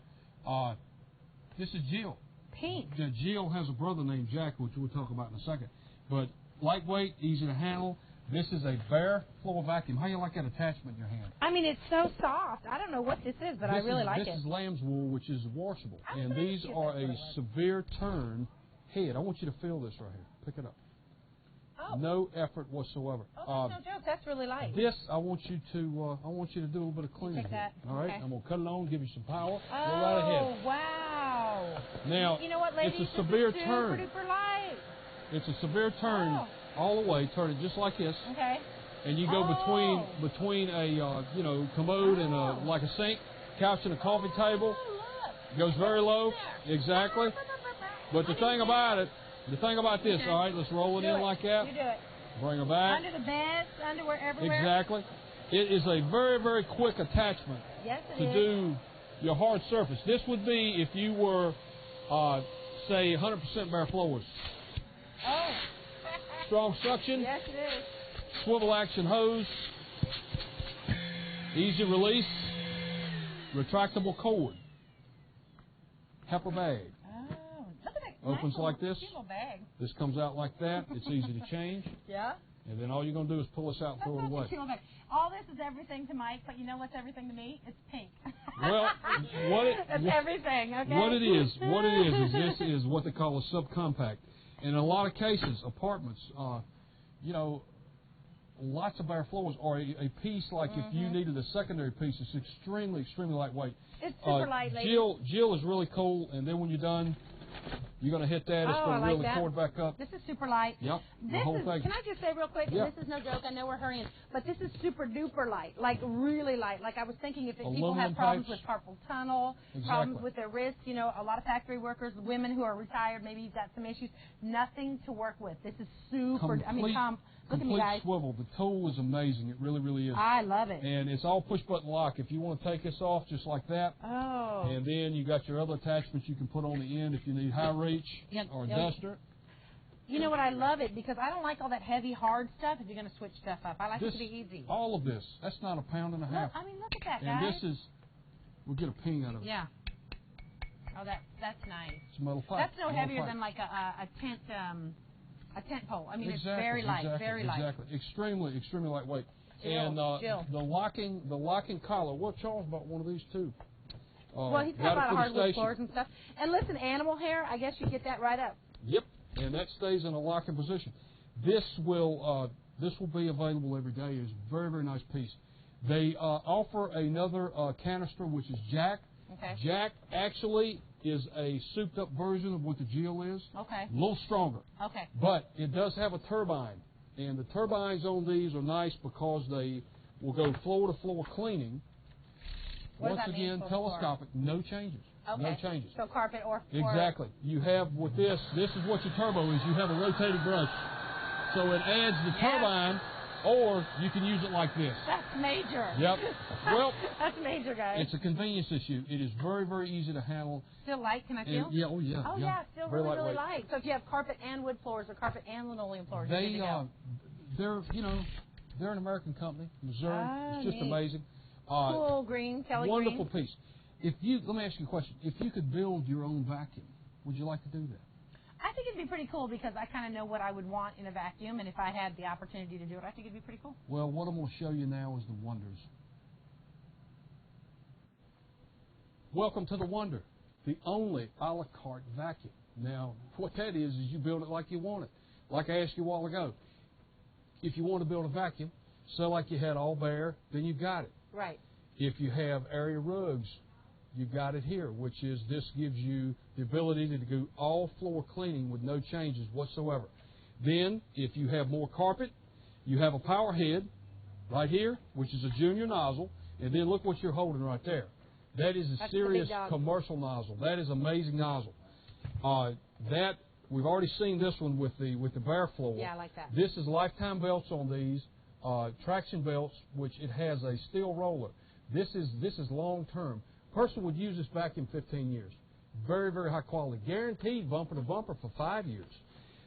S20: This is Jill.
S21: Pink.
S20: Jill has a brother named Jack, which we'll talk about in a second. But lightweight, easy to handle. This is a bare floor vacuum. How do you like that attachment in your hand?
S21: I mean, it's so soft. I don't know what this is, but I really like it.
S20: This is lamb's wool, which is washable. And these are a severe turn head. I want you to feel this right here. Pick it up.
S21: Oh.
S20: No effort whatsoever.
S21: Oh, no joke. That's really light.
S20: This I want you to do a little bit of cleaning.
S21: Take that.
S20: All right.
S21: Okay.
S20: I'm gonna cut it on, give you some power.
S21: Oh,
S20: go right ahead.
S21: Wow.
S20: Now,
S21: you know what, ladies?
S20: It's a severe turn.
S21: Super light.
S20: It's a severe turn all the way. Turn it just like this.
S21: Okay.
S20: And you go between a commode and like a sink, couch and a coffee table. Goes very low. Exactly. But the thing about this, all right, let's roll it in like that.
S21: You do it.
S20: Bring it back.
S21: Under the beds, underwear, everywhere.
S20: Exactly. It is a very, very quick attachment to do your hard surface. This would be if you were, say, 100% bare floors.
S21: Oh.
S20: Strong suction.
S21: Yes, it is.
S20: Swivel action hose. Easy release. Retractable cord. Helper bag.
S21: Oh, look at that.
S20: Opens
S21: nice
S20: like this.
S21: Bag.
S20: This comes out like that. It's easy to change.
S21: Yeah.
S20: And then all you're going to do is pull this out and throw it away.
S21: All this is everything to Mike, but you know what's everything to me? It's pink.
S20: Well,
S21: that's everything, okay?
S20: What it is this is what they call a subcompact. In a lot of cases, apartments, lots of bare floors, or a piece like if you needed a secondary piece, it's extremely, extremely lightweight.
S21: It's super light, ladies.
S20: Jill is really cool, and then when you're done, you're going to hit that. It's going to reel the cord back up.
S21: This is super light.
S20: Yep.
S21: The whole thing. Can I just say real quick, this is no joke, I know we're hurrying, but this is super duper light, like really light. Like I was thinking if people have problems with carpal tunnel, problems with their wrists, a lot of factory workers, women who are retired, maybe you've got some issues, nothing to work with. This is super, Tom, look at me, guys.
S20: Swivel. The tool is amazing. It really, really is.
S21: I love it.
S20: And it's all push-button lock. If you want to take this off just like that, and then you got your other attachments you can put on the end if you need high reach or a duster.
S21: You know what? I love it because I don't like all that heavy, hard stuff if you're going to switch stuff up. I like it to be easy.
S20: All of this. That's not a pound and a half.
S21: Look at that,
S20: guys.
S21: And
S20: this is, we'll get a ping out of it.
S21: Yeah. Oh, that's nice.
S20: It's a metal pipe.
S21: That's no heavier than like a tent pole. I mean, it's very light, very light.
S20: Exactly. Extremely, extremely lightweight.
S21: Jill,
S20: the locking collar. Well, Charles bought one of these too.
S21: Well, he's got a lot of hardwood floors and stuff. And listen, animal hair, I guess you get that right up.
S20: Yep, and that stays in a locking position. This will be available every day. It's a very, very nice piece. They offer another canister, which is Jack.
S21: Okay.
S20: Jack actually is a souped-up version of what the Jill is.
S21: Okay.
S20: A little stronger.
S21: Okay.
S20: But it does have a turbine, and the turbines on these are nice because they will go floor-to-floor cleaning. Once again, telescopic, no changes.
S21: Okay.
S20: No changes.
S21: So carpet or
S20: exactly. You have with this is what your turbo is. You have a rotating brush. So it adds the turbine, or you can use it like this.
S21: That's major.
S20: Yep. Well,
S21: that's major, guys.
S20: It's a convenience issue. It is very, very easy to handle.
S21: Still light, can I feel?
S20: Yeah, oh yeah.
S21: Oh yeah, still really, really light. So if you have carpet and wood floors or carpet and linoleum floors, you're good to go.
S20: They're an American company, Missouri. It's just amazing.
S21: Cool green, Kelly
S20: wonderful
S21: green.
S20: Piece. Let me ask you a question. If you could build your own vacuum, would you like to do that?
S21: I think it'd be pretty cool because I kind of know what I would want in a vacuum, and if I had the opportunity to do it, I think it'd be pretty cool.
S20: Well, what I'm going to show you now is the Wonders. Welcome to the Wonder, the only a la carte vacuum. Now, what that is you build it like you want it. Like I asked you a while ago, if you want to build a vacuum, say like you had all bare, then you've got it.
S21: Right.
S20: If you have area rugs, you've got it here, which is this gives you the ability to do all floor cleaning with no changes whatsoever. Then, if you have more carpet, you have a power head right here, which is a junior nozzle, and then look what you're holding right there. That is a serious commercial nozzle. That is an amazing nozzle. That We've already seen this one with the bare floor.
S21: Yeah, I like that.
S20: This is lifetime belts on these, traction belts, which it has a steel roller. This is long term. Person would use this vacuum 15 years. Very, very high quality. Guaranteed bumper to bumper for 5 years.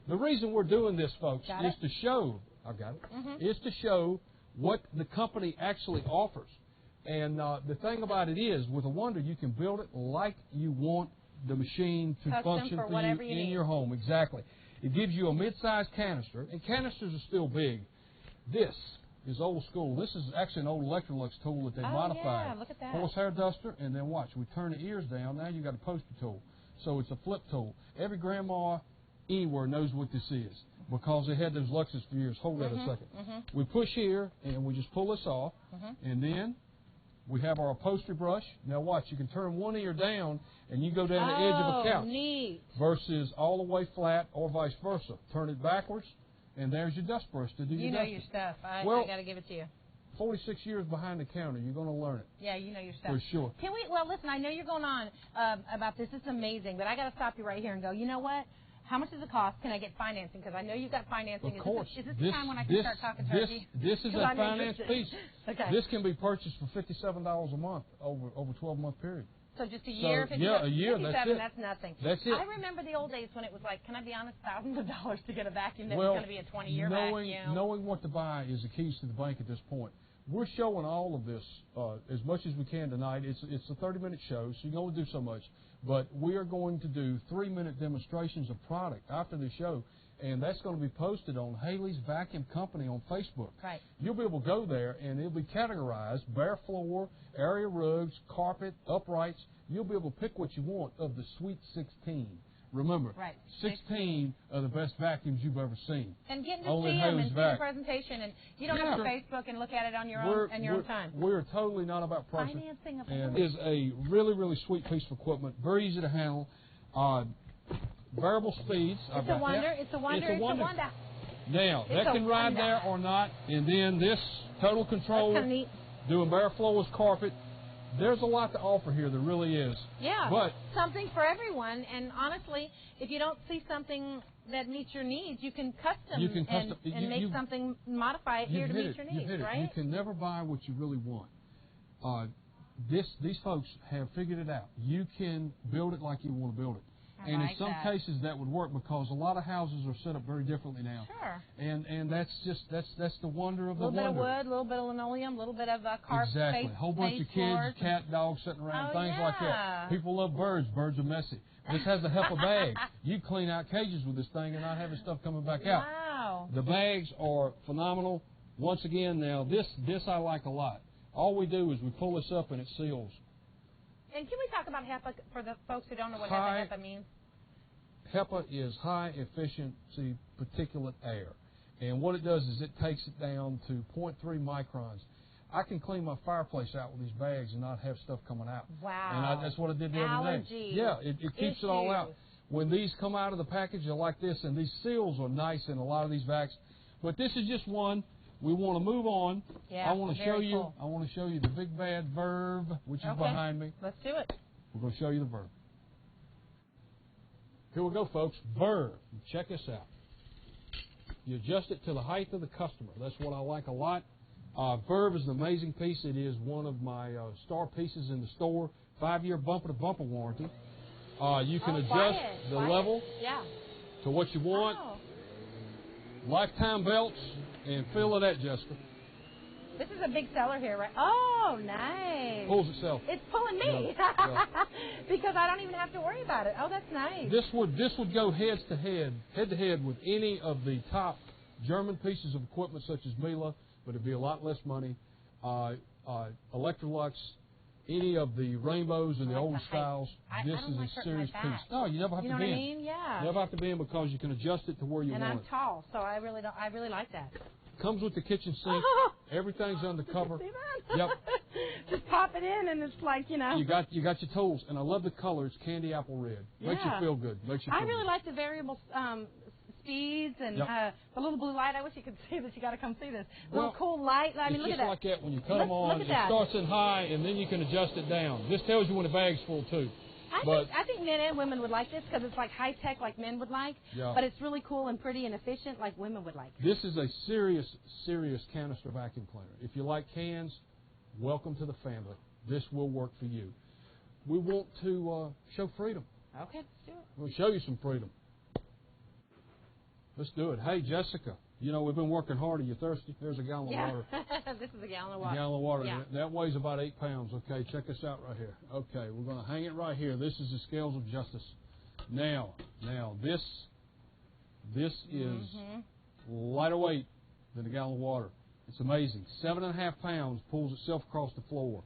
S20: The reason we're doing this, folks, is to show, I've got it, is to show what the company actually offers. And the thing about it is, with a Wonder, you can build it like you want the machine to function for you in your home. Exactly. It gives you a mid-sized canister, and canisters are still big. This is old school. This is actually an old Electrolux tool that they modified.
S21: Yeah, look at that.
S20: Horsehair duster, and then watch. We turn the ears down. Now you got a poster tool. So it's a flip tool. Every grandma anywhere knows what this is because they had those Luxes for years. Hold that a second. We push here, and we just pull this off, and then we have our upholstery brush. Now watch. You can turn one ear down, and you go down the edge of a couch.
S21: Neat.
S20: Versus all the way flat or vice versa. Turn it backwards, and there's your dust brush to do your dusting.
S21: You know your stuff. I got to give it to you.
S20: 46 years behind the counter. You're going to learn it.
S21: Yeah, you know your stuff.
S20: For sure.
S21: Can we? Well, listen, I know you're going on about this. It's amazing, but I got to stop you right here and go, you know what? How much does it cost? Can I get financing? Because I know you've got financing.
S20: Of course.
S21: Is this the time when I can start talking turkey?
S20: This is a finance piece.
S21: Okay.
S20: This can be purchased for $57 a month over a 12-month period.
S21: So just a year?
S20: So, yeah, a year.
S21: 57,
S20: that's it.
S21: That's nothing.
S20: That's it.
S21: I remember the old days when it was like, can I be honest, thousands of dollars to get a vacuum that was going to be a 20-year vacuum.
S20: Knowing what to buy is the keys to the bank at this point. We're showing all of this as much as we can tonight. It's a 30-minute show, so you can only do so much. But we are going to do 3-minute demonstrations of product after the show, and that's going to be posted on Haley's Vacuum Company on Facebook.
S21: Right.
S20: You'll be able to go there, and it'll be categorized: bare floor, area rugs, carpet, uprights. You'll be able to pick what you want of the Sweet 16. Remember, 16 are the best vacuums you've ever seen.
S21: And getting to see them and see the presentation, and you don't have to Facebook and look at it on your own time.
S20: We're totally not about pricing.
S21: Financing of
S20: and it is a really, really sweet piece of equipment, very easy to handle. Variable speeds.
S21: It's a wonder. It's a wonder. It's a wonder.
S20: Now, that can ride there or not, and then this total control, doing bare floors, carpet. There's a lot to offer here. There really is.
S21: Yeah,
S20: but
S21: something for everyone. And honestly, if you don't see something that meets your needs, you can custom and make something, modify it here to meet your needs, right?
S20: You can never buy what you really want. These folks have figured it out. You can build it like you want to build it. And in some cases that would work because a lot of houses are set up very differently now.
S21: Sure.
S20: And that's the wonder of the wonder.
S21: A little bit of wood, a little bit of linoleum, a little bit of carpet.
S20: Exactly. A whole bunch of kids, cat, dogs sitting around, things like that. People love birds. Birds are messy. This has a HEPA bag. You clean out cages with this thing and not having stuff coming back out.
S21: Wow.
S20: The bags are phenomenal. Once again, now this I like a lot. All we do is we pull this up and it seals.
S21: And can we talk about HEPA for the folks who don't know what HEPA means?
S20: HEPA is high efficiency particulate air. And what it does is it takes it down to 0.3 microns. I can clean my fireplace out with these bags and not have stuff coming out.
S21: Wow.
S20: And that's what I did the other day. Yeah, it keeps it all out. When these come out of the package, they're like this, and these seals are nice in a lot of these vacs. But this is just one. We want to move on.
S21: Yeah,
S20: I want to show you. I want to show you the big bad Verve, which is behind me.
S21: Let's do it.
S20: We're going to show you the Verve. Here we go, folks. Verve. Check this out. You adjust it to the height of the customer. That's what I like a lot. Verve is an amazing piece. It is one of my star pieces in the store. 5-year bumper-to-bumper warranty. You can adjust the level to what you want.
S21: Oh.
S20: Lifetime belts, and feel of that, Jessica.
S21: This is a big seller here, right? Oh, nice.
S20: Pulls itself.
S21: It's pulling me because I don't even have to worry about it. Oh, that's nice.
S20: This would go head to head with any of the top German pieces of equipment such as Miele, but it'd be a lot less money. Electrolux, any of the Rainbows and the old styles. This is a serious piece. No, you never have to bend.
S21: You know what I mean? Yeah.
S20: You never have to bend because you can adjust it to where you want it.
S21: And I'm tall, so I really like that.
S20: Comes with the kitchen sink. Everything's under cover.
S21: See that?
S20: Yep.
S21: Just pop it in, and it's like, you know.
S20: You got your tools, and I love the color. It's candy apple red. Makes you feel good.
S21: I really like the variable speeds and the little blue light. I wish you could see this. You got to come see this. Little cool light. I mean, look at that.
S20: It's just like that when you cut them on. It starts in high, and then you can adjust it down. This tells you when the bag's full too.
S21: I think men and women would like this because it's like high tech, like men would like.
S20: Yeah.
S21: But it's really cool and pretty and efficient, like women would like.
S20: This is a serious canister vacuum cleaner. If you like cans, welcome to the family. This will work for you. We want to show freedom.
S21: Okay, let's do it.
S20: We'll show you some freedom. Let's do it. Hey, Jessica, you know, we've been working hard. Are you thirsty? There's a gallon of water.
S21: This is a gallon of water.
S20: A gallon of water.
S21: Yeah.
S20: That weighs about 8 pounds. Okay, check this out right here. Okay, we're going to hang it right here. This is the scales of justice. Now, this is lighter weight than a gallon of water. It's amazing. 7.5 pounds pulls itself across the floor.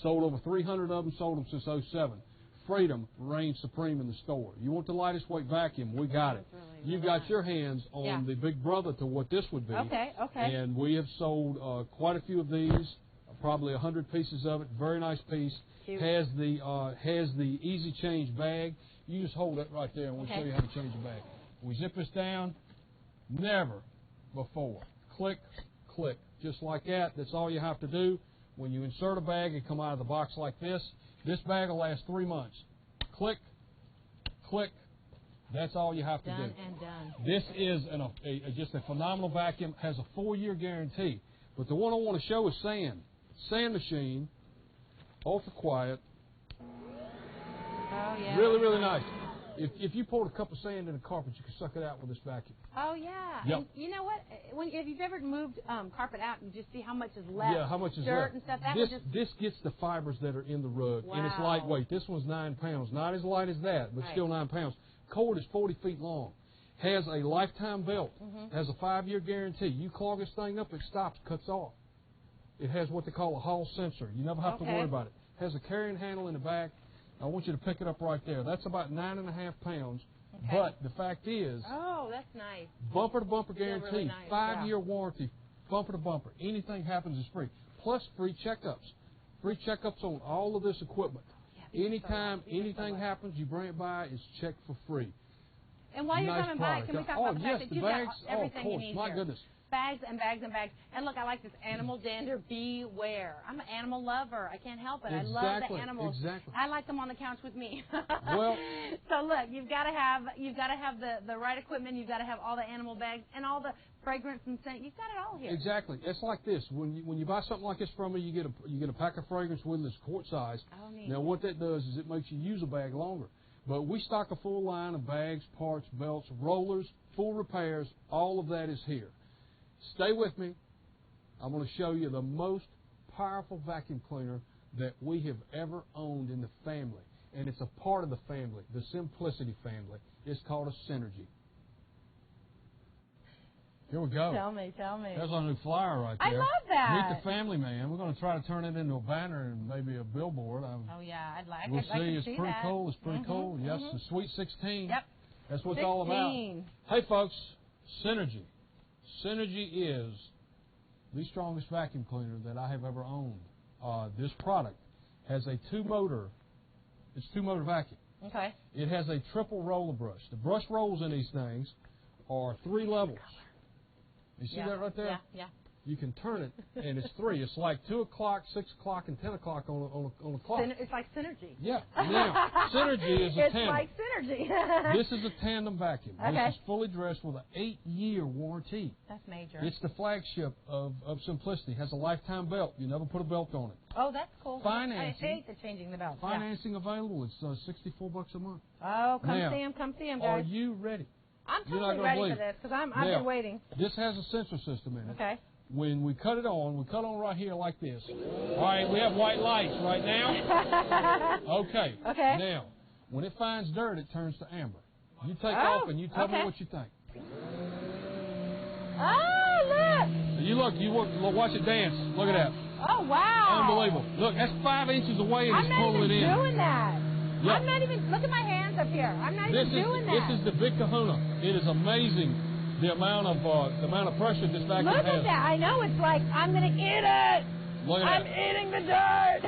S20: Sold over 300 of them. Sold them since 2007. Freedom reigns supreme in the store. You want the lightest weight vacuum? We got it. You've got your hands on the big brother to what this would be.
S21: Okay.
S20: And we have sold quite a few of these, probably 100 pieces of it. Very nice piece.
S21: Cute.
S20: Has the easy change bag. You just hold it right there, and we'll show you how to change the bag. We zip this down. Never before. Click, click, just like that. That's all you have to do. When you insert a bag and come out of the box like this, this bag will last 3 months. Click, click. That's all you have to do.
S21: Done and done.
S20: This is just a phenomenal vacuum. Has a 4-year guarantee. But the one I want to show is Sand. Sand machine, ultra quiet.
S21: Oh yeah.
S20: Really, really nice. If you poured a cup of sand in a carpet, you could suck it out with this vacuum.
S21: Oh yeah.
S20: Yep.
S21: And you know what? If you've ever moved carpet out, you just see how much is left.
S20: Yeah, how much is
S21: dirt
S20: left.
S21: and stuff.
S20: This gets the fibers that are in the rug, and it's lightweight. This one's 9 pounds. Not as light as that, but still 9 pounds. Cord is 40 feet long. Has a lifetime belt. Has a 5-year guarantee. You clog this thing up, it stops, cuts off. It has what they call a hall sensor. You never have to worry about it. Has a carrying handle in the back. I want you to pick it up right there. That's about 9.5 pounds.
S21: Okay.
S20: But the fact is,
S21: oh, that's nice.
S20: Bumper to bumper guarantee,
S21: really nice.
S20: 5-year warranty, bumper to bumper. Anything happens is free. Plus free checkups. Free checkups on all of this equipment. Anytime anything happens, you bring it by, it's checked for free.
S21: And while you're coming by, can we talk about the fact that you've got everything you need
S20: my
S21: here?
S20: goodness.
S21: Bags and bags and bags. And look, I like this animal dander. Beware. I'm an animal lover. I can't help it. I love the animals.
S20: Exactly.
S21: I like them on the couch with me.
S20: Well,
S21: so look, you've got to have the right equipment. You've got to have all the animal bags and all the fragrance and scent. You've got it all here.
S20: Exactly. It's like this. When you buy something like this from me, you get a pack of fragrance with it that's quart size.
S21: Oh, neat.
S20: Now what that does is it makes you use a bag longer. But we stock a full line of bags, parts, belts, rollers, full repairs. All of that is here. Stay with me. I'm going to show you the most powerful vacuum cleaner that we have ever owned in the family. And it's a part of the family, the Simplicity family. It's called a Synergy. Here we go.
S21: Tell me.
S20: There's our new flyer right there.
S21: I love that.
S20: Meet the family man. We're going to try to turn it into a banner and maybe a billboard.
S21: Oh, yeah. I'd like
S20: We'll
S21: it.
S20: see. It's pretty cool. It's pretty cool. Yes, the Sweet 16.
S21: Yep.
S20: That's what it's all about. Hey, folks, Synergy. Synergy is the strongest vacuum cleaner that I have ever owned. This product has a 2-motor. It's 2-motor vacuum.
S21: Okay.
S20: It has a triple roller brush. The brush rolls in these things are 3 levels. You see that right there?
S21: Yeah.
S20: You can turn it, and it's 3. It's like 2 o'clock, 6 o'clock, and 10 o'clock on a clock.
S21: It's like Synergy.
S20: Yeah. Now, Synergy is a tandem.
S21: It's like Synergy.
S20: This is a tandem vacuum.
S21: Okay.
S20: This is fully dressed with an 8-year warranty.
S21: That's major.
S20: It's the flagship of Simplicity. It has a lifetime belt. You never put a belt on it.
S21: Oh, that's cool.
S20: Financing.
S21: I hate the changing the belt.
S20: Financing available. It's $64 a month.
S21: Oh, come
S20: now,
S21: see him, guys.
S20: Are you ready?
S21: I'm totally ready for this because I've been waiting.
S20: This has a sensor system in it.
S21: Okay.
S20: When we cut it on right here like this. All right, we have white lights right now. Okay.
S21: Okay.
S20: Now, when it finds dirt, it turns to amber. You take off and you tell me what you think.
S21: Oh, look.
S20: You watch it dance. Look at that.
S21: Oh, wow.
S20: Unbelievable. Look, that's 5 inches away and it's pulling it in.
S21: I'm not even doing that.
S20: Yep.
S21: I'm not even, look at my hands up here. I'm not even doing that.
S20: This is the Big Kahuna. It is amazing the amount of pressure this vacuum has.
S21: Look at that. I know. It's like, I'm going to eat it.
S20: Look at
S21: I'm eating the dirt.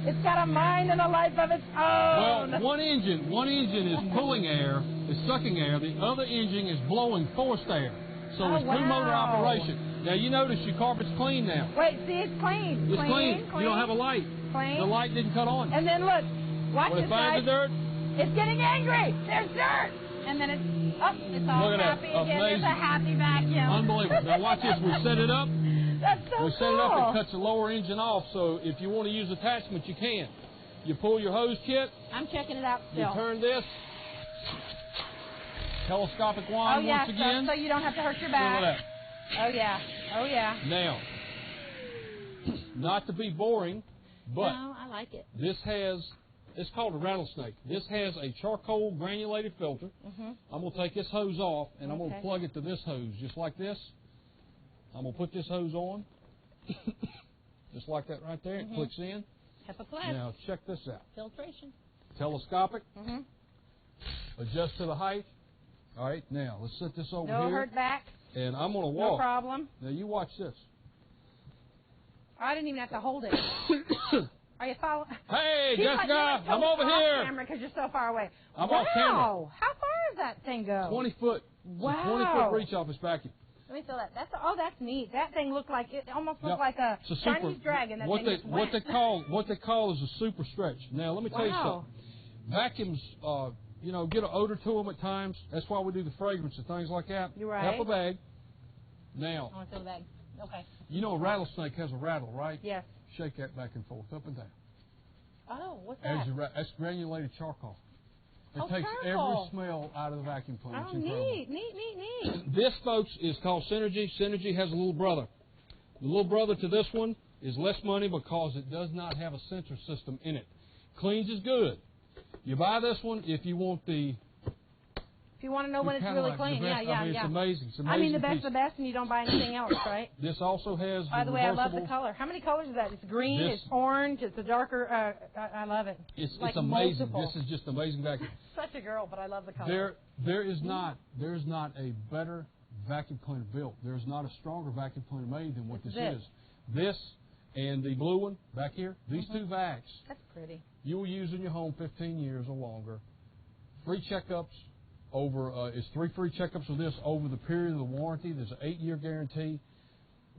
S21: It's got a mind and a life of its own.
S20: Well, one engine is pulling air, is sucking air. The other engine is blowing forced air. So it's 2-motor operation. Now, you notice your carpet's clean now.
S21: Wait, see, it's clean.
S20: It's clean. You don't have a light.
S21: Clean.
S20: The light didn't cut on.
S21: And then look, Watch
S20: when
S21: this,
S20: it finds the dirt.
S21: It's getting angry. There's dirt. And then it's all
S20: Look at
S21: happy
S20: that.
S21: again.
S20: Amazing.
S21: There's a happy vacuum.
S20: Unbelievable. Now watch this. We set it up.
S21: That's so
S20: We set it up. It cuts the lower engine off, so if you want to use attachments, you can. You pull your hose kit.
S21: I'm checking it out still.
S20: You turn this. Telescopic wand once again.
S21: So you don't have to hurt your back.
S20: Look at that.
S21: Oh, yeah. Oh, yeah.
S20: Now, not to be boring, but
S21: no, I like it.
S20: This has, it's called a rattlesnake. This has a charcoal granulated filter. I'm going to take this hose off, and I'm going to plug it to this hose, just like this. I'm going to put this hose on, just like that right there. It clicks in.
S21: HEPA Plus.
S20: Now, check this out.
S21: Filtration.
S20: Telescopic. Adjust to the height. All right, now, let's set this over here.
S21: No hurt back.
S20: And I'm going to walk.
S21: No problem.
S20: Now, you watch this.
S21: I didn't even have to hold it. Are you following?
S20: Hey, Jessica, I'm over here.
S21: Because you're so far away.
S20: I'm off camera.
S21: How far does that thing go?
S20: 20 foot.
S21: Wow.
S20: It's a 20-foot reach off this vacuum.
S21: Let me feel that. That's neat. That thing looked like it almost looked like a Chinese dragon. That
S20: what they call is a super stretch. Now let me tell you something. Vacuums, get an odor to them at times. That's why we do the fragrance and things like that.
S21: You're right.
S20: HEPA bag. Now.
S21: I want to feel the bag. Okay.
S20: You know a rattlesnake has a rattle, right?
S21: Yes.
S20: Shake that back and forth, up and down.
S21: Oh, what's that?
S20: That's granulated charcoal. It takes
S21: charcoal.
S20: every smell out of the vacuum cleaner.
S21: Oh, neat.
S20: This, folks, is called Synergy. Synergy has a little brother. The little brother to this one is less money because it does not have a sensor system in it. Cleans is good. You buy this one if you want the...
S21: If you want to know when it's really clean. Yeah.
S20: It's amazing. It's amazing.
S21: I mean, the best of the best, and you don't buy anything else, right?
S20: This also has
S21: By the way, I love the color. How many colors is that? It's green, it's orange, it's a darker... I love it.
S20: It's
S21: like
S20: amazing.
S21: Multiple.
S20: This is just amazing vacuum.
S21: Such a girl, but I love the color.
S20: There's not a better vacuum cleaner built. There's not a stronger vacuum cleaner made than what this is. This and the blue one back here, these two vacs.
S21: That's pretty.
S20: You will use in your home 15 years or longer. Free checkups it's 3 free checkups with this over the period of the warranty. There's an 8-year guarantee.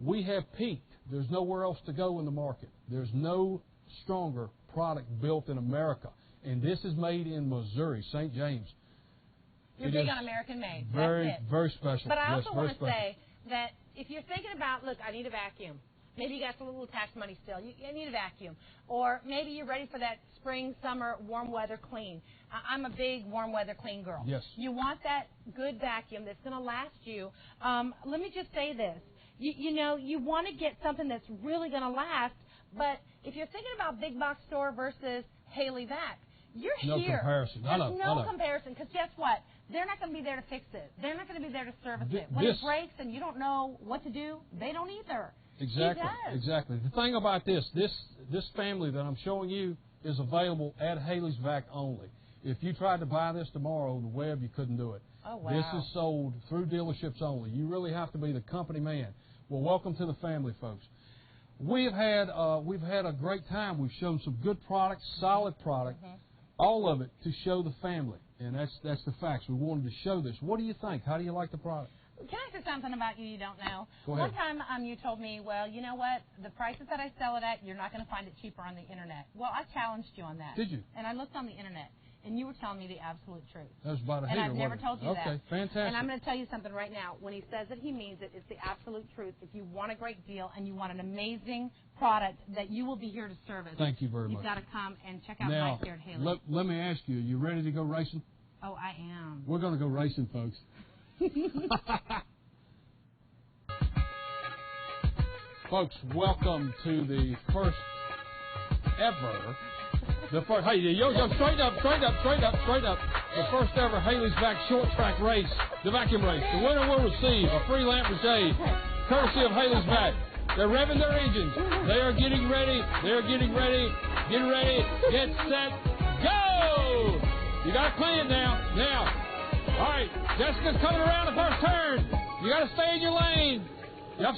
S20: We have peaked. There's nowhere else to go in the market. There's no stronger product built in America. And this is made in Missouri, St. James.
S21: You're big on American made.
S20: Very,
S21: That's it.
S20: very special.
S21: But I also want to say that if you're thinking about, look, I need a vacuum. Maybe you got some little tax money still. You need a vacuum. Or maybe you're ready for that spring, summer, warm weather clean. I'm a big warm weather clean girl.
S20: Yes.
S21: You want that good vacuum that's going to last you. Let me just say this. You want to get something that's really going to last. But if you're thinking about big box store versus Haley Vac, you're
S20: no
S21: here.
S20: Comparison.
S21: There's no comparison. Because guess what? They're not going to be there to fix it. They're not going to be there to service it. When it breaks and you don't know what to do, they don't either.
S20: Exactly. Exactly. The thing about this family that I'm showing you is available at Haley's Vac only. If you tried to buy this tomorrow on the web, you couldn't do it.
S21: Oh, wow.
S20: This is sold through dealerships only. You really have to be the company man. Well, welcome to the family, folks. We've had a great time. We've shown some good products, solid product, all of it to show the family, and that's the facts. We wanted to show this. What do you think? How do you like the product?
S21: Can I say something about you don't know?
S20: Go ahead.
S21: One time you told me, well, you know what? The prices that I sell it at, you're not going to find it cheaper on the Internet. Well, I challenged you on that.
S20: Did you?
S21: And I looked on the Internet, and you were telling me the absolute truth.
S20: That was about a
S21: And
S20: heater,
S21: I've never told you that.
S20: Okay, fantastic.
S21: And I'm going to tell you something right now. When he says it, he means it. It's the absolute truth. If you want a great deal and you want an amazing product that you will be here to service,
S20: thank you very much.
S21: You've got to come and check out
S20: now,
S21: Mike here at Haley.
S20: Let me ask you, are you ready to go racing?
S21: Oh, I am.
S20: We're going to go racing, folks. Folks, welcome to the first ever, hey, yo, straight up. The first ever Haley's Vac short track race, the vacuum race. The winner will receive a free lamp for shade, courtesy of Haley's Vac. They're revving their engines. They are getting ready. Get ready. Get set. Go! You got to clean it now. All right, Jessica's coming around the first turn. You got to stay in your lane. Don't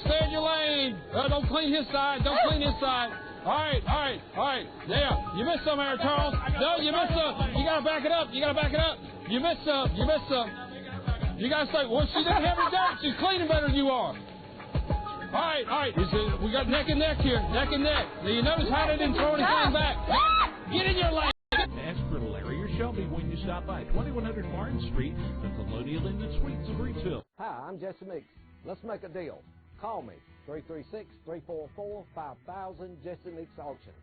S20: clean his side. All right. Now, you missed some there, Charles. No, you missed some. You got to back it up. You missed some. You got to say, well, she doesn't have any dirt. She's cleaning better than you are. All right. We got neck and neck here. Now, you notice how they didn't throw anything back. Get in your lane.
S12: Shelby when you stop by 2100 Martin Street, the Colonial Inn and Suites of Reedsville.
S1: Hi, I'm Jesse Meeks. Let's make a deal. Call me, 336-344-5000, Jesse Meeks Auctions.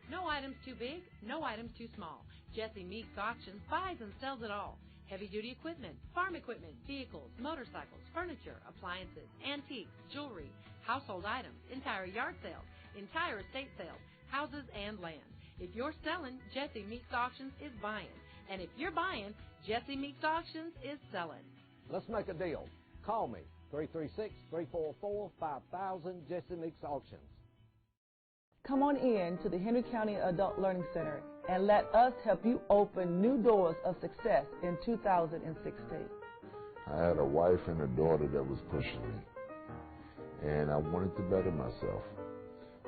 S22: No items too big, no items too small. Jesse Meeks Auctions buys and sells it all. Heavy-duty equipment, farm equipment, vehicles, motorcycles, furniture, appliances, antiques, jewelry, household items, entire yard sales, entire estate sales, houses and land. If you're selling, Jesse Meeks Auctions is buying. And if you're buying, Jesse Meeks Auctions is selling.
S1: Let's make a deal. Call me, 336-344-5000, Jesse Meeks Auctions.
S2: Come on in to the Henry County Adult Learning Center and let us help you open new doors of success in 2016.
S4: I had a wife and a daughter that was pushing me, and I wanted to better myself.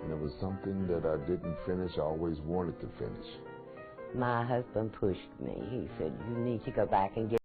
S4: And it was something that I didn't finish, I always wanted to finish.
S15: My husband pushed me. He said, you need to go back and get